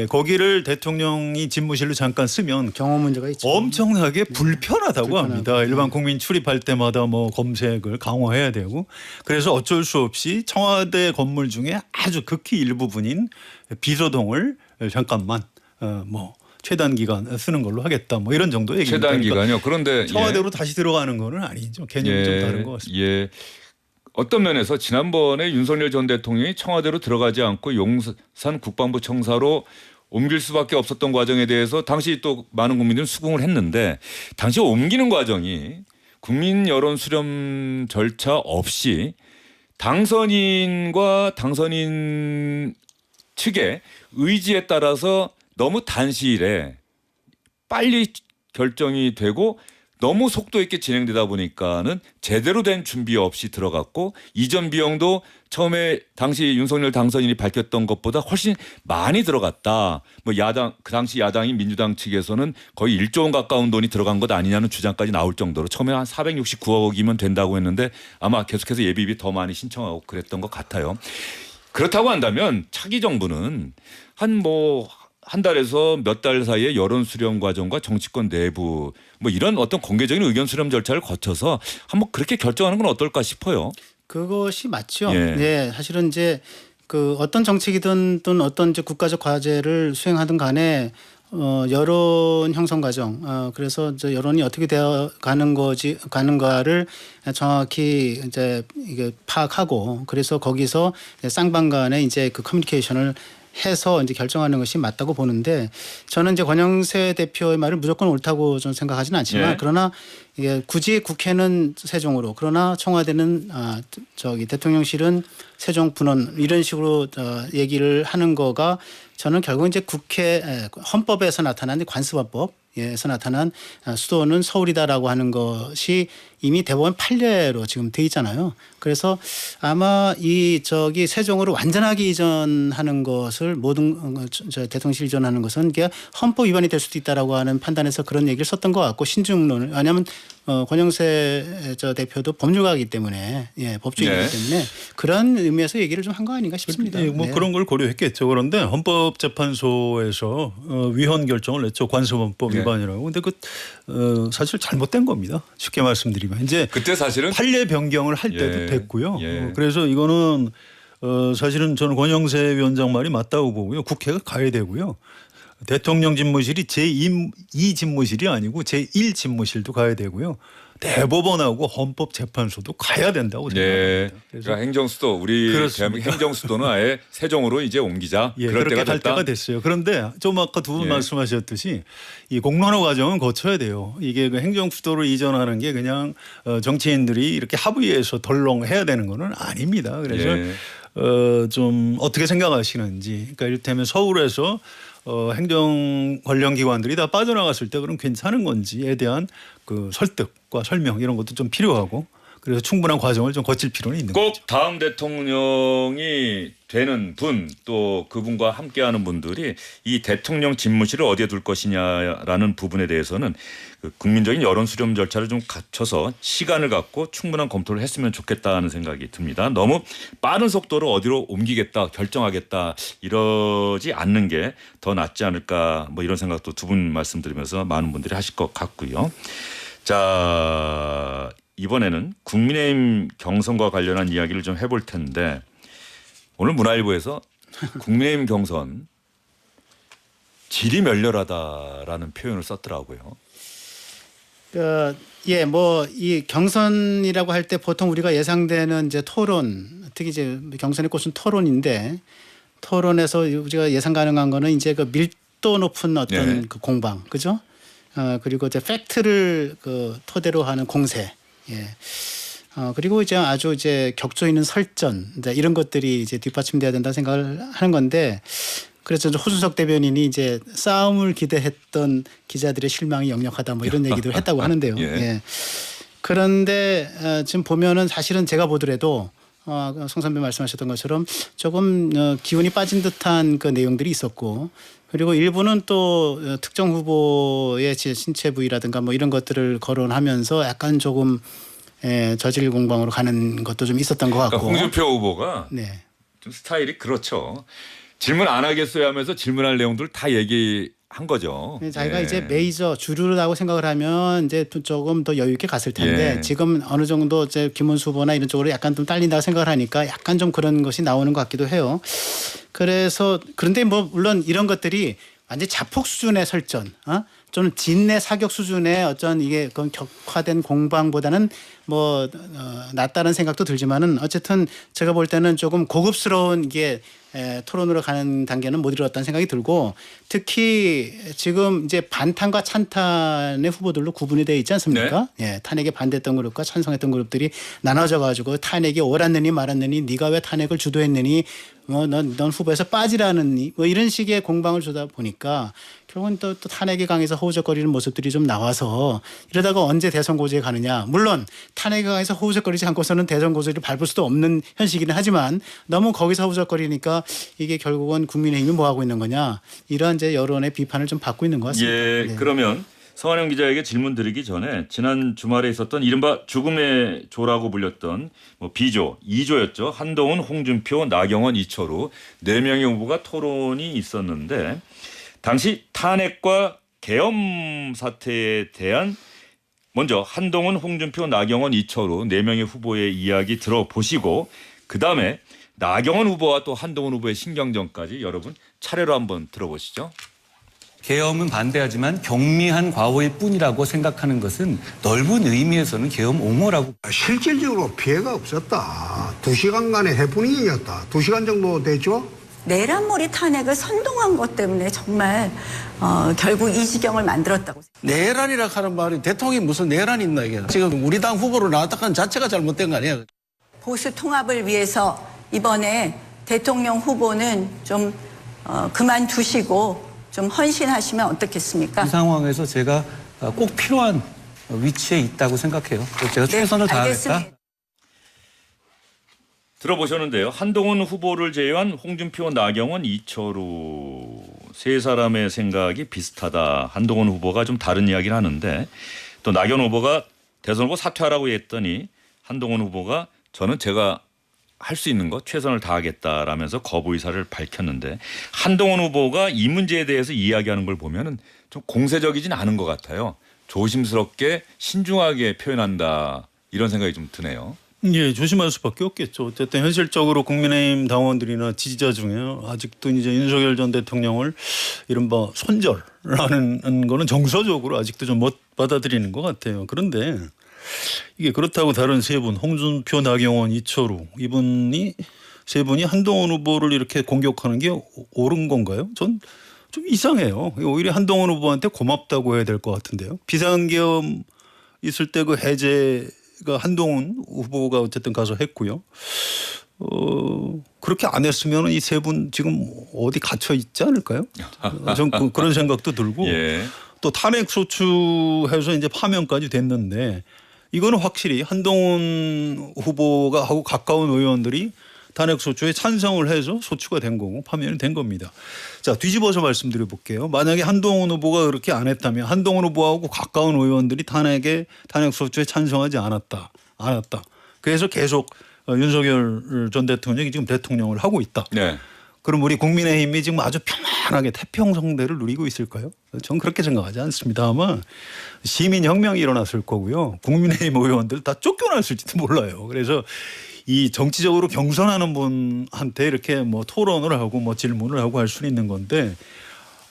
거기를 대통령이 집무실로 잠깐 쓰면 경호 문제가 있죠. 엄청나게 불편하다고 불편하고. 합니다. 일반 국민 출입할 때마다 뭐 검색을 강화해야 되고 그래서 어쩔 수 없이 청와대 건물 중에 아주 극히 일부분인 비서동을 잠깐만 뭐 최단 기간 쓰는 걸로 하겠다 뭐 이런 정도 얘기입니다. 최단 기간이요. 그런데 청와대로 다시 들어가는 거는 아니죠. 개념이 좀 다른 것 같습니다. 예. 어떤 면에서 지난번에 윤석열 전 대통령이 청와대로 들어가지 않고 용산 국방부 청사로 옮길 수밖에 없었던 과정에 대해서 당시 또 많은 국민들은 수긍을 했는데 당시 옮기는 과정이 국민 여론 수렴 절차 없이 당선인과 당선인 측의 의지에 따라서 너무 단시일에 빨리 결정이 되고 너무 속도 있게 진행되다 보니까는 제대로 된 준비 없이 들어갔고 이전 비용도 처음에 당시 윤석열 당선인이 밝혔던 것보다 훨씬 많이 들어갔다. 뭐 야당 그 당시 야당인 민주당 측에서는 거의 1조 원 가까운 돈이 들어간 것 아니냐는 주장까지 나올 정도로 처음에 한 469억이면 된다고 했는데 아마 계속해서 예비비 더 많이 신청하고 그랬던 것 같아요. 그렇다고 한다면 차기 정부는 한 달에서 몇 달 사이에 여론 수렴 과정과 정치권 내부 뭐 이런 어떤 공개적인 의견 수렴 절차를 거쳐서 한번 그렇게 결정하는 건 어떨까 싶어요. 그것이 맞죠. 예. 네, 사실은 이제 그 어떤 정책이든 또는 어떤 이제 국가적 과제를 수행하든 간에 여론 형성 과정, 그래서 이제 여론이 어떻게 되어 가는가를 정확히 이제 이게 파악하고 그래서 거기서 쌍방간에 이제 그 커뮤니케이션을 해서 이제 결정하는 것이 맞다고 보는데 저는 이제 권영세 대표의 말을 무조건 옳다고 저는 생각하지는 않지만 예. 그러나 이게 굳이 국회는 세종으로 그러나 청와대는 대통령실은 세종 분원 이런 식으로 얘기를 하는 거가 저는 결국 이제 국회 헌법에서 나타난 관습화법에서 나타난 수도는 서울이다라고 하는 것이 이미 대법원 판례로 지금 돼 있잖아요. 그래서 아마 세종으로 완전하게 이전하는 것을 대통령실 이전하는 것은 이게 헌법 위반이 될 수도 있다라고 하는 판단에서 그런 얘기를 썼던 것 같고 신중론을 왜냐하면 권영세 대표도 법률가이기 때문에 법조인이기 때문에 그런 의미에서 얘기를 좀 한 거 아닌가 싶습니다. 뭐 네. 그런 걸 고려했겠죠. 그런데 헌법재판소에서 위헌 결정을 냈죠. 관습헌법 네. 위반이라고. 근데 사실 잘못된 겁니다. 쉽게 말씀드리면 이제 그때 사실은 판례 변경을 할 때도 예. 됐고요. 예. 그래서 이거는 사실은 저는 권영세 위원장 말이 맞다고 보고요. 국회가 가야 되고요. 대통령 집무실이 제2 집무실이 아니고 제1 집무실도 가야 되고요. 대법원하고 헌법재판소도 가야 된다고 생각합니다. 그러니까 행정수도 우리 대한민국 행정수도는 아예 세종으로 이제 옮기자. 그럴 그렇게 때가 갈 됐다. 때가 됐어요. 그런데 좀 아까 두 분 예. 말씀하셨듯이 이 공론화 과정은 거쳐야 돼요. 이게 그 행정수도로 이전하는 게 그냥 정치인들이 이렇게 합의해서 덜렁해야 되는 거는 아닙니다. 그래서 좀 어떻게 생각하시는지. 그러니까 이를테면 서울에서 행정 관련 기관들이 다 빠져나갔을 때 그럼 괜찮은 건지에 대한 그 설득과 설명 이런 것도 좀 필요하고 그래서 충분한 과정을 좀 거칠 필요는 있는 꼭 거죠. 다음 대통령이 되는 분 또 그분과 함께하는 분들이 이 대통령 집무실을 어디에 둘 것이냐라는 부분에 대해서는 그 국민적인 여론 수렴 절차를 좀 갖춰서 시간을 갖고 충분한 검토를 했으면 좋겠다는 생각이 듭니다. 너무 빠른 속도로 어디로 옮기겠다 결정하겠다 이러지 않는 게 더 낫지 않을까 뭐 이런 생각도 두 분 말씀드리면서 많은 분들이 하실 것 같고요. 자 이번에는 국민의힘 경선과 관련한 이야기를 좀 해볼 텐데 오늘 문화일보에서 국민의힘 경선 질이 멸렬하다라는 표현을 썼더라고요. 뭐 이 경선이라고 할 때 보통 우리가 예상되는 이제 토론, 특히 이제 경선의 꽃은 토론인데 토론에서 우리가 예상 가능한 거는 이제 그 밀도 높은 어떤 그 공방, 그죠? 그리고 이제 팩트를 그 토대로 하는 공세. 그리고 이제 아주 이제 격조 있는 설전 이제 이런 것들이 이제 뒷받침돼야 된다 생각을 하는 건데 그래서 호준석 대변인이 이제 싸움을 기대했던 기자들의 실망이 역력하다 뭐 이런 얘기도 했다고 하는데요. 그런데 지금 보면은 사실은 제가 보더라도 송 선배 말씀하셨던 것처럼 조금 기운이 빠진 듯한 그 내용들이 있었고 그리고 일부는 또 특정 후보의 신체 부위라든가 뭐 이런 것들을 거론하면서 약간 조금 저질 공방으로 가는 것도 좀 있었던 것 같고. 그러니까 홍준표 후보가 네. 좀 스타일이 그렇죠. 질문 안 하겠어요 하면서 질문할 내용들 다 얘기한 거죠. 자기가 예. 이제 메이저 주류라고 생각을 하면 이제 조금 더 여유 있게 갔을 텐데 예. 지금 어느 정도 이제 김문수 후보나 이런 쪽으로 약간 좀 딸린다고 생각을 하니까 약간 좀 그런 것이 나오는 것 같기도 해요. 그래서 그런데 뭐 물론 이런 것들이 완전 자폭 수준의 설전, 좀 진내 사격 수준의 어떤 이게 격화된 공방보다는 뭐 낫다는 생각도 들지만은 어쨌든 제가 볼 때는 조금 고급스러운 이게 토론으로 가는 단계는 못 이뤘다는 생각이 들고 특히 지금 이제 반탄과 찬탄의 후보들로 구분이 되어 있지 않습니까? 네. 예, 탄핵에 반대했던 그룹과 찬성했던 그룹들이 나눠져 가지고 탄핵이 옳았느니 말았느니 네가 왜 탄핵을 주도했느니 뭐 넌 후보에서 빠지라느니 뭐 이런 식의 공방을 주다 보니까 결국은 또 탄핵에 강해서 허우적거리는 모습들이 좀 나와서 이러다가 언제 대선 고지에 가느냐. 물론 탄핵에 강해서 허우적거리지 않고서는 대선 고지를 밟을 수도 없는 현실이긴 하지만 너무 거기서 허우적거리니까 이게 결국은 국민의힘이 뭐 하고 있는 거냐. 이런 이제 여론의 비판을 좀 받고 있는 것 같습니다. 예, 네. 그러면 성환영 기자에게 질문 드리기 전에 지난 주말에 있었던 이른바 죽음의 조라고 불렸던 뭐 B조, 2조였죠. 한동훈, 홍준표, 나경원, 이철우 4명의 후보가 토론이 있었는데 당시 탄핵과 계엄 사태에 대한 먼저 한동훈, 홍준표, 나경원, 이철우 4명의 후보의 이야기 들어보시고 그다음에 나경원 후보와 또 한동훈 후보의 신경전까지 여러분 차례로 한번 들어보시죠. 계엄은 반대하지만 경미한 과오일 뿐이라고 생각하는 것은 넓은 의미에서는 계엄 옹호라고. 실질적으로 피해가 없었다. 2시간간의 해프닝이었다. 2시간 정도 됐죠? 내란몰이 탄핵을 선동한 것 때문에 정말 결국 이 지경을 만들었다고. 내란이라 하는 말이 대통령이 무슨 내란이 있나 이게. 지금 우리 당 후보로 나왔다는 자체가 잘못된 거 아니에요? 보수 통합을 위해서 이번에 대통령 후보는 좀 그만두시고 좀 헌신하시면 어떻겠습니까? 이 상황에서 제가 꼭 필요한 위치에 있다고 생각해요. 제가 최선을 다하겠다. 알겠습니다. 들어보셨는데요. 한동훈 후보를 제외한 홍준표, 나경원, 이철우 세 사람의 생각이 비슷하다. 한동훈 후보가 좀 다른 이야기를 하는데 또 나경원 후보가 대선 후보 사퇴하라고 했더니 한동훈 후보가 저는 제가 할 수 있는 거 최선을 다하겠다라면서 거부 의사를 밝혔는데 한동훈 후보가 이 문제에 대해서 이야기하는 걸 보면은 좀 공세적이진 않은 것 같아요. 조심스럽게 신중하게 표현한다 이런 생각이 좀 드네요. 예, 조심할 수밖에 없겠죠. 어쨌든 현실적으로 국민의힘 당원들이나 지지자 중에 아직도 이제 윤석열 전 대통령을 이른바 손절하는 거는 정서적으로 아직도 좀 못 받아들이는 것 같아요. 그런데 이게 그렇다고 다른 세 분, 홍준표, 나경원, 이철우 이분이 세 분이 한동훈 후보를 이렇게 공격하는 게 옳은 건가요? 전 좀 이상해요. 오히려 한동훈 후보한테 고맙다고 해야 될 것 같은데요. 비상계엄 있을 때 그 해제가 한동훈 후보가 어쨌든 가서 했고요. 그렇게 안 했으면 이 세 분 지금 어디 갇혀 있지 않을까요? 전 그런 생각도 들고 예. 또 탄핵 소추해서 이제 파면까지 됐는데 이거는 확실히 한동훈 후보가 하고 가까운 의원들이 탄핵 소추에 찬성을 해서 소추가 된 거고 파면이 된 겁니다. 자, 뒤집어서 말씀드려 볼게요. 만약에 한동훈 후보가 그렇게 안 했다면 한동훈 후보하고 가까운 의원들이 탄핵 소추에 찬성하지 않았다. 그래서 계속 윤석열 전 대통령이 지금 대통령을 하고 있다. 네. 그럼 우리 국민의힘이 지금 아주 편안하게 태평성대를 누리고 있을까요? 전 그렇게 생각하지 않습니다. 아마 시민혁명이 일어났을 거고요. 국민의힘 의원들 다 쫓겨났을지도 몰라요. 그래서 이 정치적으로 경선하는 분한테 이렇게 뭐 토론을 하고 뭐 질문을 하고 할 수는 있는 건데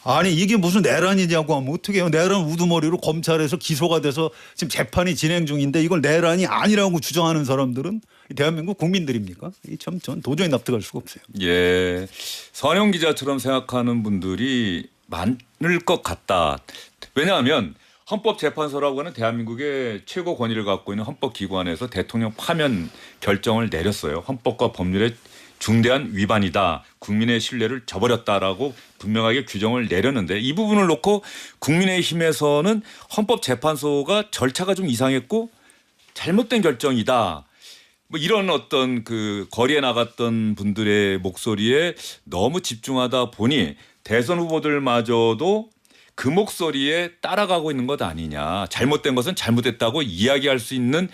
아니 이게 무슨 내란이냐고 하면 어떻게 해요. 내란 우두머리로 검찰에서 기소가 돼서 지금 재판이 진행 중인데 이걸 내란이 아니라고 주장하는 사람들은 대한민국 국민들입니까? 참 전 도저히 납득할 수가 없어요. 예, 선영 기자처럼 생각하는 분들이 많을 것 같다. 왜냐하면 헌법재판소라고 하는 대한민국의 최고 권위를 갖고 있는 헌법기관에서 대통령 파면 결정을 내렸어요. 헌법과 법률의 중대한 위반이다. 국민의 신뢰를 저버렸다라고 분명하게 규정을 내렸는데 이 부분을 놓고 국민의힘에서는 헌법재판소가 절차가 좀 이상했고 잘못된 결정이다. 뭐 이런 어떤 그 거리에 나갔던 분들의 목소리에 너무 집중하다 보니 대선 후보들마저도 그 목소리에 따라가고 있는 것 아니냐. 잘못된 것은 잘못됐다고 이야기할 수 있는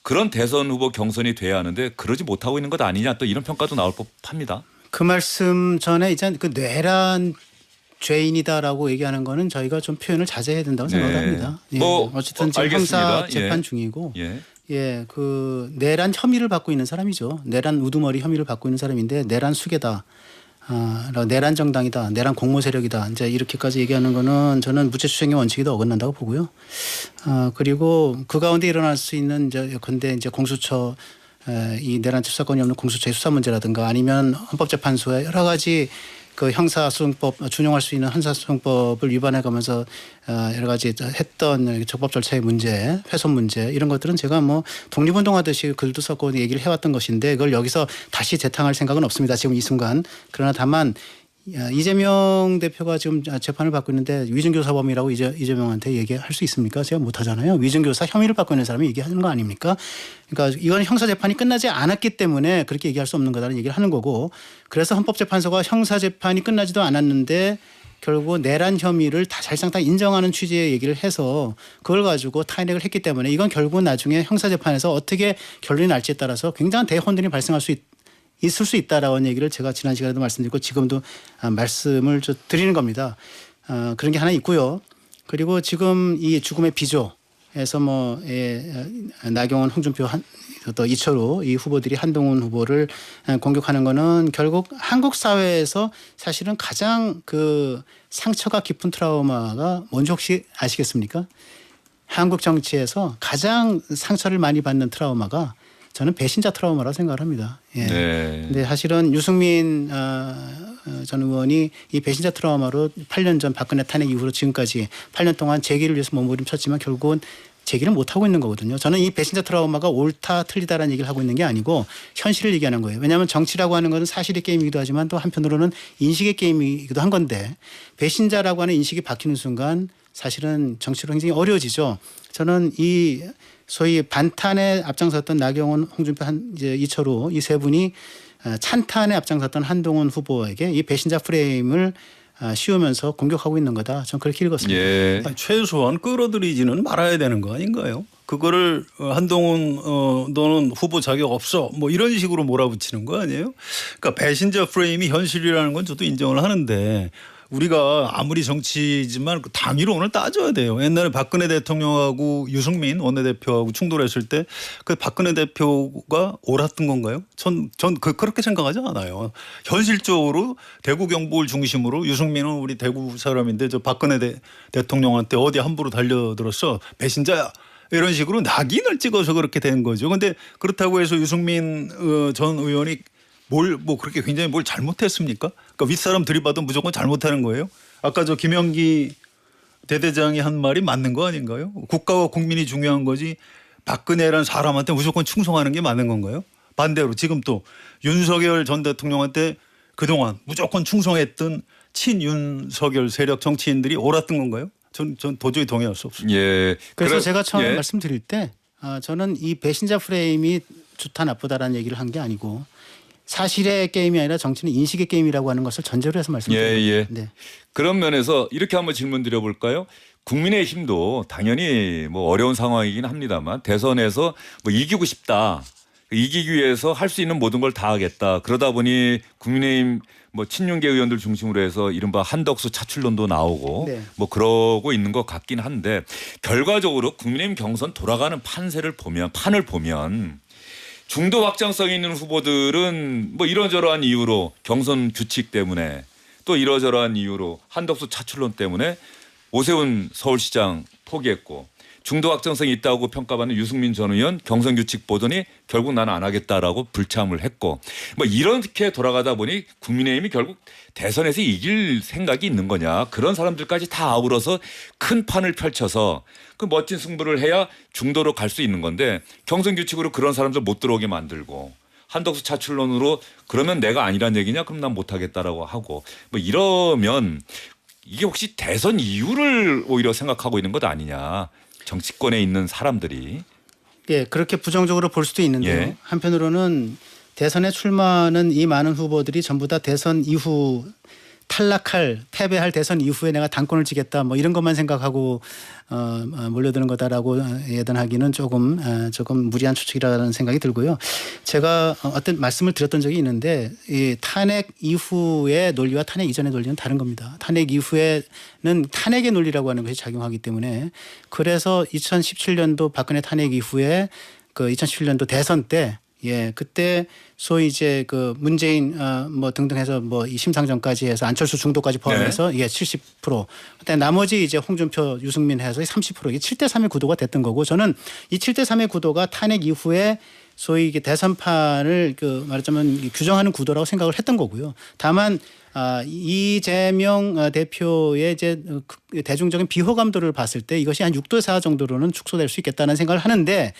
그런 대선 후보 경선이 돼야 하는데 그러지 못하고 있는 것 아니냐 또 이런 평가도 나올 법합니다. 그 말씀 전에 이제 그 뇌란 죄인이다라고 얘기하는 거는 저희가 좀 표현을 자제해야 된다고 생각을 합니다. 예. 뭐 어쨌든 지금 알겠습니다. 형사 재판 예. 중이고 예. 예, 그 내란 혐의를 받고 있는 사람이죠. 내란 우두머리 혐의를 받고 있는 사람인데 내란 수괴다. 내란 정당이다. 내란 공모 세력이다. 이제 이렇게까지 얘기하는 거는 저는 무죄추정의 원칙에도 어긋난다고 보고요. 그리고 그 가운데 일어날 수 있는 이제 근데 이제 공수처 이 내란 집사건이 없는 공수처의 수사 문제라든가 아니면 헌법재판소의 여러 가지 그 형사소송법 준용할 수 있는 형사소송법을 위반해가면서 여러 가지 했던 적법 절차의 문제, 훼손 문제 이런 것들은 제가 뭐 독립운동하듯이 글도 썼고 얘기를 해왔던 것인데 그걸 여기서 다시 재탕할 생각은 없습니다. 지금 이 순간. 그러나 다만 이재명 대표가 지금 재판을 받고 있는데 위증교사범이라고 이재명한테 얘기할 수 있습니까? 제가 못하잖아요. 위증교사 혐의를 받고 있는 사람이 얘기하는 거 아닙니까? 그러니까 이건 형사재판이 끝나지 않았기 때문에 그렇게 얘기할 수 없는 거다라는 얘기를 하는 거고 그래서 헌법재판소가 형사재판이 끝나지도 않았는데 결국 내란 혐의를 다 사실상 다 인정하는 취지의 얘기를 해서 그걸 가지고 탄핵을 했기 때문에 이건 결국은 나중에 형사재판에서 어떻게 결론이 날지에 따라서 굉장한 대혼돈이 발생할 수 있을 수 있다라는 얘기를 제가 지난 시간에도 말씀드리고 지금도 말씀을 드리는 겁니다. 그런 게 하나 있고요. 그리고 지금 이 죽음의 비조에서 뭐 나경원, 홍준표, 또 이철우 이 후보들이 한동훈 후보를 공격하는 거는 결국 한국 사회에서 사실은 가장 그 상처가 깊은 트라우마가 뭔지 혹시 아시겠습니까? 한국 정치에서 가장 상처를 많이 받는 트라우마가 저는 배신자 트라우마라고 생각을 합니다. 예. 네. 근데 사실은 유승민 전 의원이 이 배신자 트라우마로 8년 전 박근혜 탄핵 이후로 지금까지 8년 동안 재기를 위해서 몸부림쳤지만 결국은 재기를 못하고 있는 거거든요. 저는 이 배신자 트라우마가 옳다 틀리다라는 얘기를 하고 있는 게 아니고 현실을 얘기하는 거예요. 왜냐하면 정치라고 하는 것은 사실의 게임이기도 하지만 또 한편으로는 인식의 게임이기도 한 건데 배신자라고 하는 인식이 바뀌는 순간 사실은 정치로 굉장히 어려워지죠. 저는 이 소위 반탄에 앞장섰던 나경원, 홍준표, 이제 이철우 이 세 분이 찬탄에 앞장섰던 한동훈 후보에게 이 배신자 프레임을 씌우면서 공격하고 있는 거다. 저는 그렇게 읽었습니다. 예. 최소한 끌어들이지는 말아야 되는 거 아닌가요? 그거를 한동훈 너는 후보 자격 없어 뭐 이런 식으로 몰아붙이는 거 아니에요? 그러니까 배신자 프레임이 현실이라는 건 저도 인정을 하는데 우리가 아무리 정치지만 당위론을 따져야 돼요. 옛날에 박근혜 대통령하고 유승민 원내대표하고 충돌했을 때 그 박근혜 대표가 옳았던 건가요? 전 그렇게 생각하지 않아요. 현실적으로 대구 경북을 중심으로 유승민은 우리 대구 사람인데 저 박근혜 대통령한테 어디 함부로 달려들었어 배신자야. 이런 식으로 낙인을 찍어서 그렇게 된 거죠. 그런데 그렇다고 해서 유승민 전 의원이 뭐 그렇게 굉장히 뭘 잘못했습니까? 그러니까 윗사람 들이봐도 무조건 잘못하는 거예요. 아까 저 김영기 대대장이 한 말이 맞는 거 아닌가요? 국가와 국민이 중요한 거지 박근혜라는 사람한테 무조건 충성하는 게 맞는 건가요? 반대로 지금 또 윤석열 전 대통령한테 그동안 무조건 충성했던 친윤석열 세력 정치인들이 옳았던 건가요? 전 도저히 동의할 수 없습니다. 예. 그래서 제가 처음에 말씀드릴 때 저는 이 배신자 프레임이 좋다 나쁘다라는 얘기를 한 게 아니고 사실의 게임이 아니라 정치는 인식의 게임이라고 하는 것을 전제로 해서 말씀드립니다. 예. 네. 그런 면에서 이렇게 한번 질문 드려볼까요? 국민의힘도 당연히 뭐 어려운 상황이긴 합니다만 대선에서 뭐 이기고 싶다. 이기기 위해서 할 수 있는 모든 걸 다 하겠다. 그러다 보니 국민의힘 뭐 친윤계 의원들 중심으로 해서 이른바 한덕수 차출론도 나오고 네. 뭐 그러고 있는 것 같긴 한데 결과적으로 국민의힘 경선 돌아가는 판을 보면 중도 확장성 있는 후보들은 뭐 이러저러한 이유로 경선 규칙 때문에 또 이러저러한 이유로 한덕수 차출론 때문에 오세훈 서울시장 포기했고 중도 확장성이 있다고 평가받는 유승민 전 의원 경선 규칙 보더니 결국 나는 안 하겠다라고 불참을 했고 뭐 이렇게 돌아가다 보니 국민의힘이 결국 대선에서 이길 생각이 있는 거냐 그런 사람들까지 다 아우러서 큰 판을 펼쳐서 그 멋진 승부를 해야 중도로 갈 수 있는 건데 경선 규칙으로 그런 사람들 못 들어오게 만들고 한덕수 차출론으로 그러면 내가 아니란 얘기냐 그럼 난 못 하겠다라고 하고 뭐 이러면 이게 혹시 대선 이유를 오히려 생각하고 있는 것 아니냐. 정치권에 있는 사람들이. 예, 그렇게 부정적으로 볼 수도 있는데요. 예. 한편으로는 대선에 출마하는 이 많은 후보들이 전부 다 대선 이후 패배할 대선 이후에 내가 당권을 지겠다 뭐 이런 것만 생각하고 몰려드는 거다라고 예단하기는 조금 무리한 추측이라는 생각이 들고요. 제가 어떤 말씀을 드렸던 적이 있는데 이 탄핵 이후의 논리와 탄핵 이전의 논리는 다른 겁니다. 탄핵 이후에는 탄핵의 논리라고 하는 것이 작용하기 때문에 그래서 2017년도 박근혜 탄핵 이후에 그 2017년도 대선 때 그때 소위 이제 그 문재인 뭐 등등 해서 뭐 이 심상정까지 해서 안철수 중도까지 포함해서 70%. 그때 나머지 이제 홍준표, 유승민 해서 30% 이게 7대3의 구도가 됐던 거고 저는 이 7대3의 구도가 탄핵 이후에 소위 이게 대선판을 그 말하자면 규정하는 구도라고 생각을 했던 거고요. 다만 이재명 대표의 이제 대중적인 비호감도를 봤을 때 이것이 한 6대4 정도로는 축소될 수 있겠다는 생각을 하는데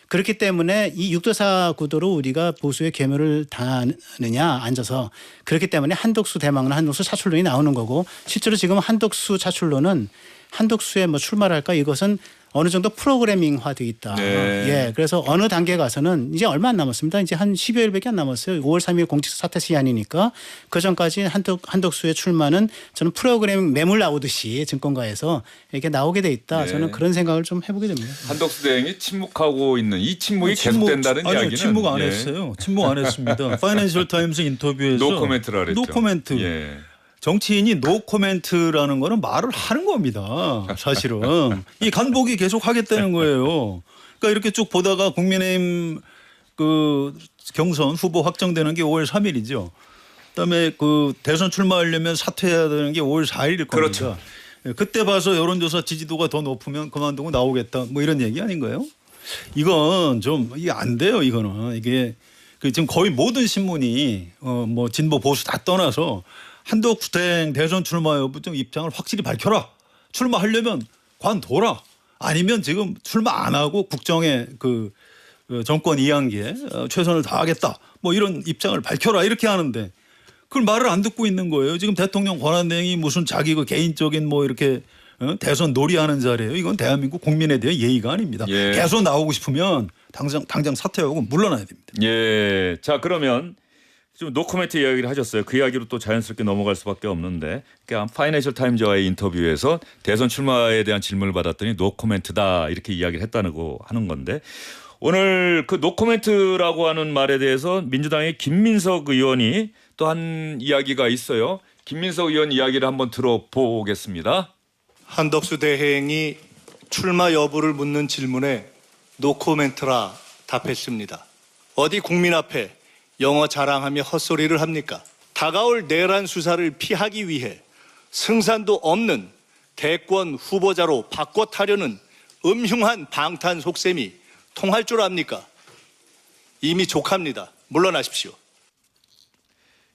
그렇기 때문에 이 6대4 구도로 우리가 보수의 괴멸을 당하느냐 앉아서 그렇기 때문에 한덕수 대망론 한덕수 차출론이 나오는 거고 실제로 지금 한덕수 차출론은 한덕수의 뭐 출마를 할까 이것은 어느 정도 프로그래밍화돼 있다. 그래서 어느 단계에 가서는 이제 얼마 안 남았습니다. 이제 한 10여일밖에 안 남았어요. 5월 3일 공직서 사퇴 시한이니까 그 전까지 한덕수의 출마는 저는 프로그래밍 매물 나오듯이 증권가에서 이렇게 나오게 돼 있다. 저는 그런 생각을 좀 해보게 됩니다. 한덕수 대행이 침묵하고 있는 이 침묵이 계속된다는 이야기는 침묵 안 했어요. 침묵 안 했습니다. 파이낸셜 타임스 인터뷰에서 노 코멘트라 그랬죠. 노 코멘트. 정치인이 노 코멘트라는 거는 말을 하는 겁니다. 사실은. 이 간복이 계속 하겠다는 거예요. 그러니까 이렇게 쭉 보다가 국민의힘 그 경선 후보 확정되는 게 5월 3일이죠. 그다음에 그 대선 출마하려면 사퇴해야 되는 게 5월 4일일 겁니다. 그렇죠. 그때 봐서 여론조사 지지도가 더 높으면 그만두고 나오겠다. 뭐 이런 얘기 아닌가요? 이건 좀 이게 안 돼요. 이거는 이게 그 지금 거의 모든 신문이 뭐 진보 보수 다 떠나서 한덕수 대행 대선 출마 여부 등 입장을 확실히 밝혀라. 출마하려면 관둬라. 아니면 지금 출마 안 하고 국정에 그 정권 이양기에 최선을 다하겠다. 뭐 이런 입장을 밝혀라. 이렇게 하는데 그걸 말을 안 듣고 있는 거예요. 지금 대통령 권한대행이 무슨 자기 그 개인적인 뭐 이렇게 대선 놀이하는 자리예요. 이건 대한민국 국민에 대한 예의가 아닙니다. 계속 나오고 싶으면 당장 사퇴하고 물러나야 됩니다. 자 그러면 좀 노코멘트 이야기를 하셨어요. 그 이야기로 또 자연스럽게 넘어갈 수밖에 없는데 그러니까 파이낸셜 타임즈와의 인터뷰에서 대선 출마에 대한 질문을 받았더니 노코멘트다 이렇게 이야기를 했다고 하는 건데 오늘 그 노코멘트라고 하는 말에 대해서 민주당의 김민석 의원이 또 한 이야기가 있어요. 김민석 의원 이야기를 한번 들어보겠습니다. 한덕수 대행이 출마 여부를 묻는 질문에 노코멘트라 답했습니다. 어디 국민 앞에 영어 자랑하며 헛소리를 합니까? 다가올 내란 수사를 피하기 위해 승산도 없는 대권 후보자로 바꿔타려는 음흉한 방탄 속셈이 통할 줄 압니까? 이미 족합니다. 물러나십시오.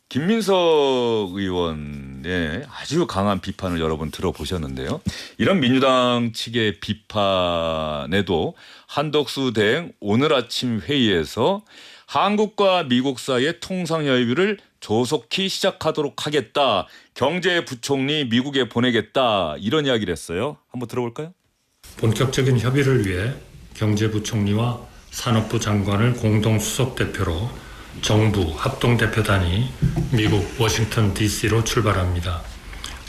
김민석 의원의 아주 강한 비판을 여러분 들어보셨는데요. 이런 민주당 측의 비판에도 한덕수 대행 오늘 아침 회의에서 한국과 미국 사이의 통상협의를 조속히 시작하도록 하겠다. 경제부총리 미국에 보내겠다. 이런 이야기를 했어요. 한번 들어볼까요? 본격적인 협의를 위해 경제부총리와 산업부 장관을 공동 수석대표로 정부 합동대표단이 미국 워싱턴 DC로 출발합니다.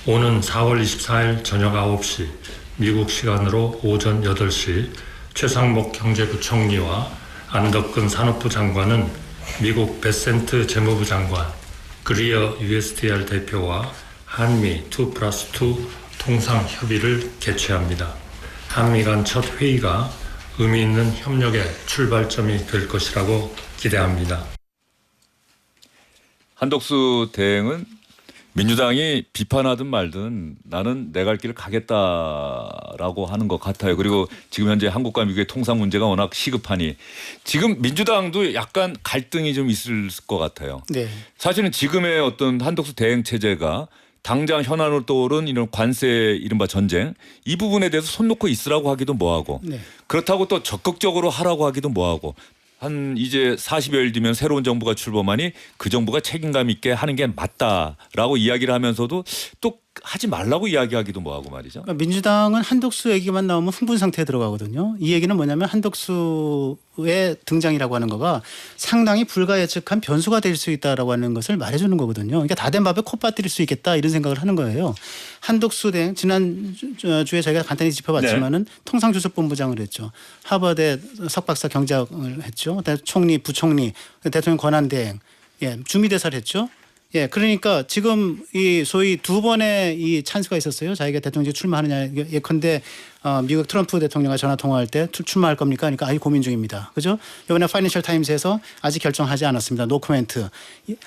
오는 4월 24일 저녁 9시 미국 시간으로 오전 8시 최상목 경제부총리와 안덕근 산업부 장관은 미국 베센트 재무부 장관, 그리어 USTR 대표와 한미 2+2 통상협의를 개최합니다. 한미 간 첫 회의가 의미 있는 협력의 출발점이 될 것이라고 기대합니다. 한덕수 대행은 민주당이 비판하든 말든 나는 내 갈 길을 가겠다라고 하는 것 같아요. 그리고 지금 현재 한국과 미국의 통상 문제가 워낙 시급하니 지금 민주당도 약간 갈등이 좀 있을 것 같아요. 사실은 지금의 어떤 한덕수 대행 체제가 당장 현안으로 떠오른 이런 관세 이른바 전쟁 이 부분에 대해서 손 놓고 있으라고 하기도 뭐하고 그렇다고 또 적극적으로 하라고 하기도 뭐하고 한 이제 40여일 뒤면 새로운 정부가 출범하니 그 정부가 책임감 있게 하는 게 맞다라고 이야기를 하면서도 또 하지 말라고 이야기하기도 뭐하고 말이죠. 그러니까 민주당은 한덕수 얘기만 나오면 흥분 상태에 들어가거든요. 이 얘기는 뭐냐면 한덕수의 등장이라고 하는 거가 상당히 불가예측한 변수가 될 수 있다라고 하는 것을 말해주는 거거든요. 그러니까 다 된 밥에 코 빠뜨릴 수 있겠다 이런 생각을 하는 거예요. 한덕수 대 지난 주에 저희가 간단히 짚어봤지만은 통상주석본부장을 했죠. 하버드 석박사 경제학을 했죠. 총리, 부총리, 대통령 권한대행, 주미대사를 했죠. 예, 그러니까 지금 이 소위 두 번의 이 찬스가 있었어요. 자기가 대통령직 출마하느냐. 예컨대 미국 트럼프 대통령과 전화 통화할 때 출마할 겁니까? 그러니까 아직 고민 중입니다. 그죠? 이번에 파이낸셜 타임스에서 아직 결정하지 않았습니다. 노 코멘트.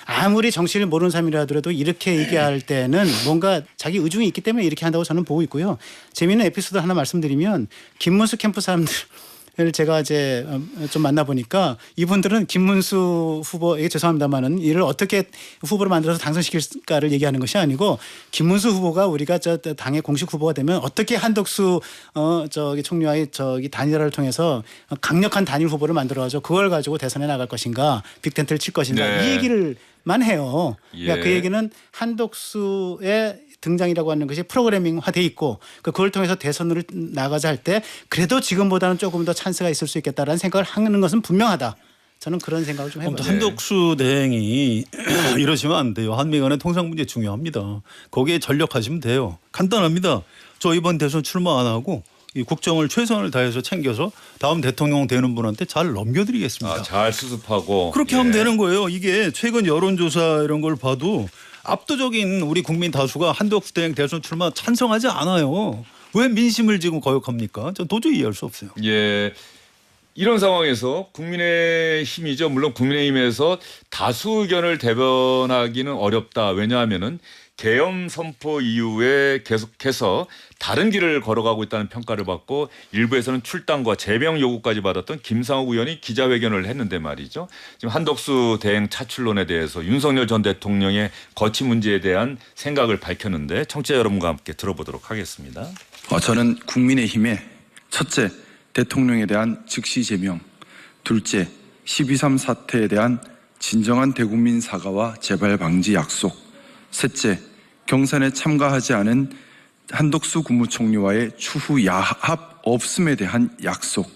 아무리 정치를 모르는 사람이라 하더라도 이렇게 얘기할 때는 뭔가 자기 의중이 있기 때문에 이렇게 한다고 저는 보고 있고요. 재미있는 에피소드 하나 말씀드리면 김문수 캠프 사람들 제가 이제 좀 만나보니까 이분들은 김문수 후보에게 죄송합니다만은 이를 어떻게 후보로 만들어서 당선시킬까를 얘기하는 것이 아니고 김문수 후보가 우리가 저 당의 공식 후보가 되면 어떻게 한덕수 저기 총리와의 저기 단일화를 통해서 강력한 단일 후보를 만들어가지고 그걸 가지고 대선에 나갈 것인가 빅텐트를 칠 것인가 이 얘기를만 해요. 그러니까 그 얘기는 한덕수의 등장이라고 하는 것이 프로그래밍화돼 있고 그걸 통해서 대선으로 나가자 할 때 그래도 지금보다는 조금 더 찬스가 있을 수 있겠다라는 생각을 하는 것은 분명하다. 저는 그런 생각을 좀 해봐요. 한덕수 대행이 이러시면 안 돼요. 한미 간의 통상 문제 중요합니다. 거기에 전력하시면 돼요. 간단합니다. 저 이번 대선 출마 안 하고 이 국정을 최선을 다해서 챙겨서 다음 대통령 되는 분한테 잘 넘겨드리겠습니다. 잘 수습하고. 그렇게 하면 되는 거예요. 이게 최근 여론조사 이런 걸 봐도 압도적인 우리 국민 다수가 한덕수 대행 대선 출마 찬성하지 않아요. 왜 민심을 지금 거역합니까? 전 도저히 이해할 수 없어요. 예. 이런 상황에서 국민의힘이죠. 물론 국민의힘에서 다수 의견을 대변하기는 어렵다. 왜냐하면은 계엄 선포 이후에 계속해서 다른 길을 걸어가고 있다는 평가를 받고 일부에서는 출당과 제명 요구까지 받았던 김상욱 의원이 기자회견을 했는데 말이죠. 지금 한덕수 대행 차출론에 대해서 윤석열 전 대통령의 거취 문제에 대한 생각을 밝혔는데 청취자 여러분과 함께 들어보도록 하겠습니다. 저는 국민의힘의 첫째, 대통령에 대한 즉시 제명, 둘째, 12.3 사태에 대한 진정한 대국민 사과와 재발 방지 약속, 셋째, 경선에 참가하지 않은 한덕수 국무총리와의 추후 야합 없음에 대한 약속,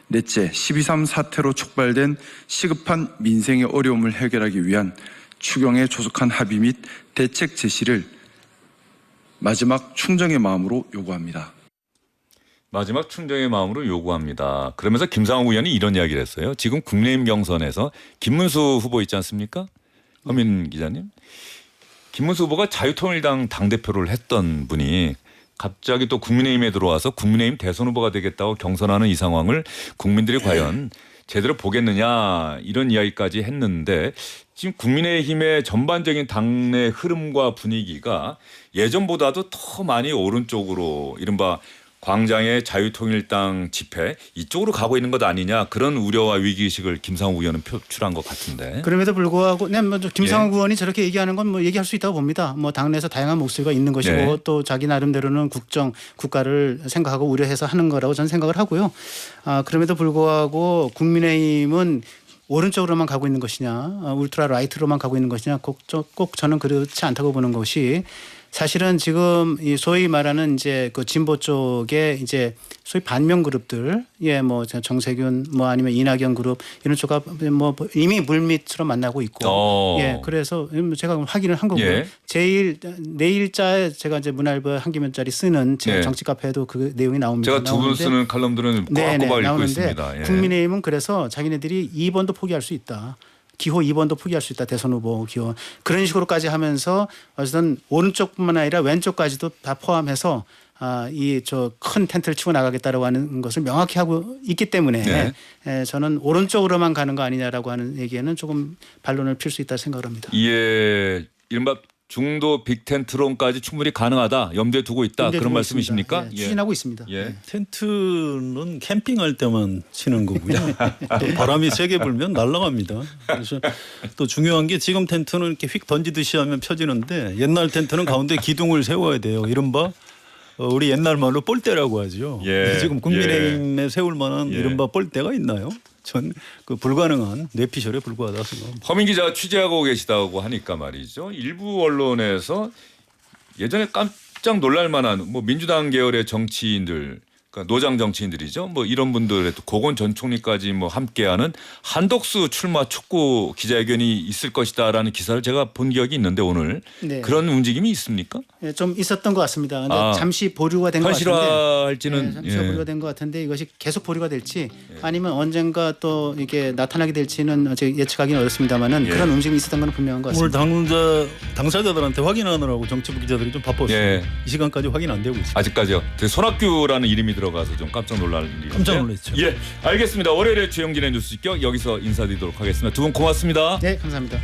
넷째, 12.3 사태로 촉발된 시급한 민생의 어려움을 해결하기 위한 추경의 조속한 합의 및 대책 제시를 마지막 충정의 마음으로 요구합니다. 마지막 충정의 마음으로 요구합니다. 그러면서 김상욱 의원이 이런 이야기를 했어요. 지금 국민의힘 경선에서 김문수 후보 있지 않습니까? 허민 기자님. 김문수 후보가 자유통일당 당대표를 했던 분이 갑자기 또 국민의힘에 들어와서 국민의힘 대선 후보가 되겠다고 경선하는 이 상황을 국민들이 과연 제대로 보겠느냐 이런 이야기까지 했는데 지금 국민의힘의 전반적인 당내 흐름과 분위기가 예전보다도 더 많이 오른쪽으로 이른바 광장의 자유통일당 집회 이쪽으로 가고 있는 것 아니냐 그런 우려와 위기의식을 김상욱 의원은 표출한 것 같은데. 그럼에도 불구하고 김상욱 의원이 저렇게 얘기하는 건 뭐 얘기할 수 있다고 봅니다. 뭐 당내에서 다양한 목소리가 있는 것이고 또 자기 나름대로는 국가를 생각하고 우려해서 하는 거라고 저는 생각을 하고요. 그럼에도 불구하고 국민의힘은 오른쪽으로만 가고 있는 것이냐 울트라 라이트로만 가고 있는 것이냐 꼭 저는 그렇지 않다고 보는 것이 사실은 지금 이 소위 말하는 이제 그 진보 쪽에 이제 소위 반면 그룹들, 뭐 정세균, 뭐 아니면 이낙연 그룹 이런 쪽가 뭐 이미 물밑으로 만나고 있고, 그래서 제가 확인을 한 거고요. 내일자에 제가 이제 문화일보 한 기면짜리 쓰는 제 정치 카페에도 그 내용이 나옵니다. 제가 두 분 쓰는 칼럼들은 꼬박꼬박 읽고 있습니다. 국민의힘은 그래서 자기네들이 2번도 포기할 수 있다. 기호 2번도 포기할 수 있다. 대선 후보 기호. 그런 식으로까지 하면서 어쨌든 오른쪽뿐만 아니라 왼쪽까지도 다 포함해서 이 저 큰 텐트를 치고 나가겠다라고 하는 것을 명확히 하고 있기 때문에 저는 오른쪽으로만 가는 거 아니냐라고 하는 얘기에는 조금 반론을 필 수 있다 생각을 합니다. 예, 이른바 중도 빅텐트론까지 충분히 가능하다. 염두에 두고 있다. 그런 말씀이십니까? 추진하고 있습니다. 텐트는 캠핑할 때만 치는 거고요. 또 바람이 세게 불면 날아갑니다. 그래서 또 중요한 게 지금 텐트는 이렇게 휙 던지듯이 하면 펴지는데 옛날 텐트는 가운데 기둥을 세워야 돼요. 이른바 우리 옛날 말로 뻘대라고 하죠. 지금 국민의힘에 세울 만한 이른바 뻘대가 있나요? 전 그 불가능한 뇌피셜에 불과하다 생각합니다. 허민 기자가 취재하고 계시다고 하니까 말이죠. 일부 언론에서 예전에 깜짝 놀랄 만한 뭐 민주당 계열의 정치인들, 그러니까 노장 정치인들이죠. 뭐 이런 분들의 또 고건 전 총리까지 뭐 함께하는 한덕수 출마 촉구 기자회견이 있을 것이다라는 기사를 제가 본 기억이 있는데 오늘 네. 그런 움직임이 있습니까? 예, 좀 있었던 것 같습니다. 근데 잠시 보류가 된 것 같은데 현실화할지는 잠시 보류가 된 것 같은데 이것이 계속 보류가 될지 아니면 언젠가 또 이게 나타나게 될지는 아직 예측하기는 어렵습니다만은 그런 움직임이 있었던 건 분명한 것 같습니다. 오늘 당사자들한테 확인하느라고 정치부 기자들이 좀 바빴어요. 이 시간까지 확인 안 되고 있습니다. 아직까지요. 손학규라는 이름이 들어가서 좀 깜짝 놀랄 일이 깜짝 놀랐죠. 예, 알겠습니다. 월요일에 주영진의 뉴스 직격 여기서 인사드리도록 하겠습니다. 두 분 고맙습니다. 네, 감사합니다.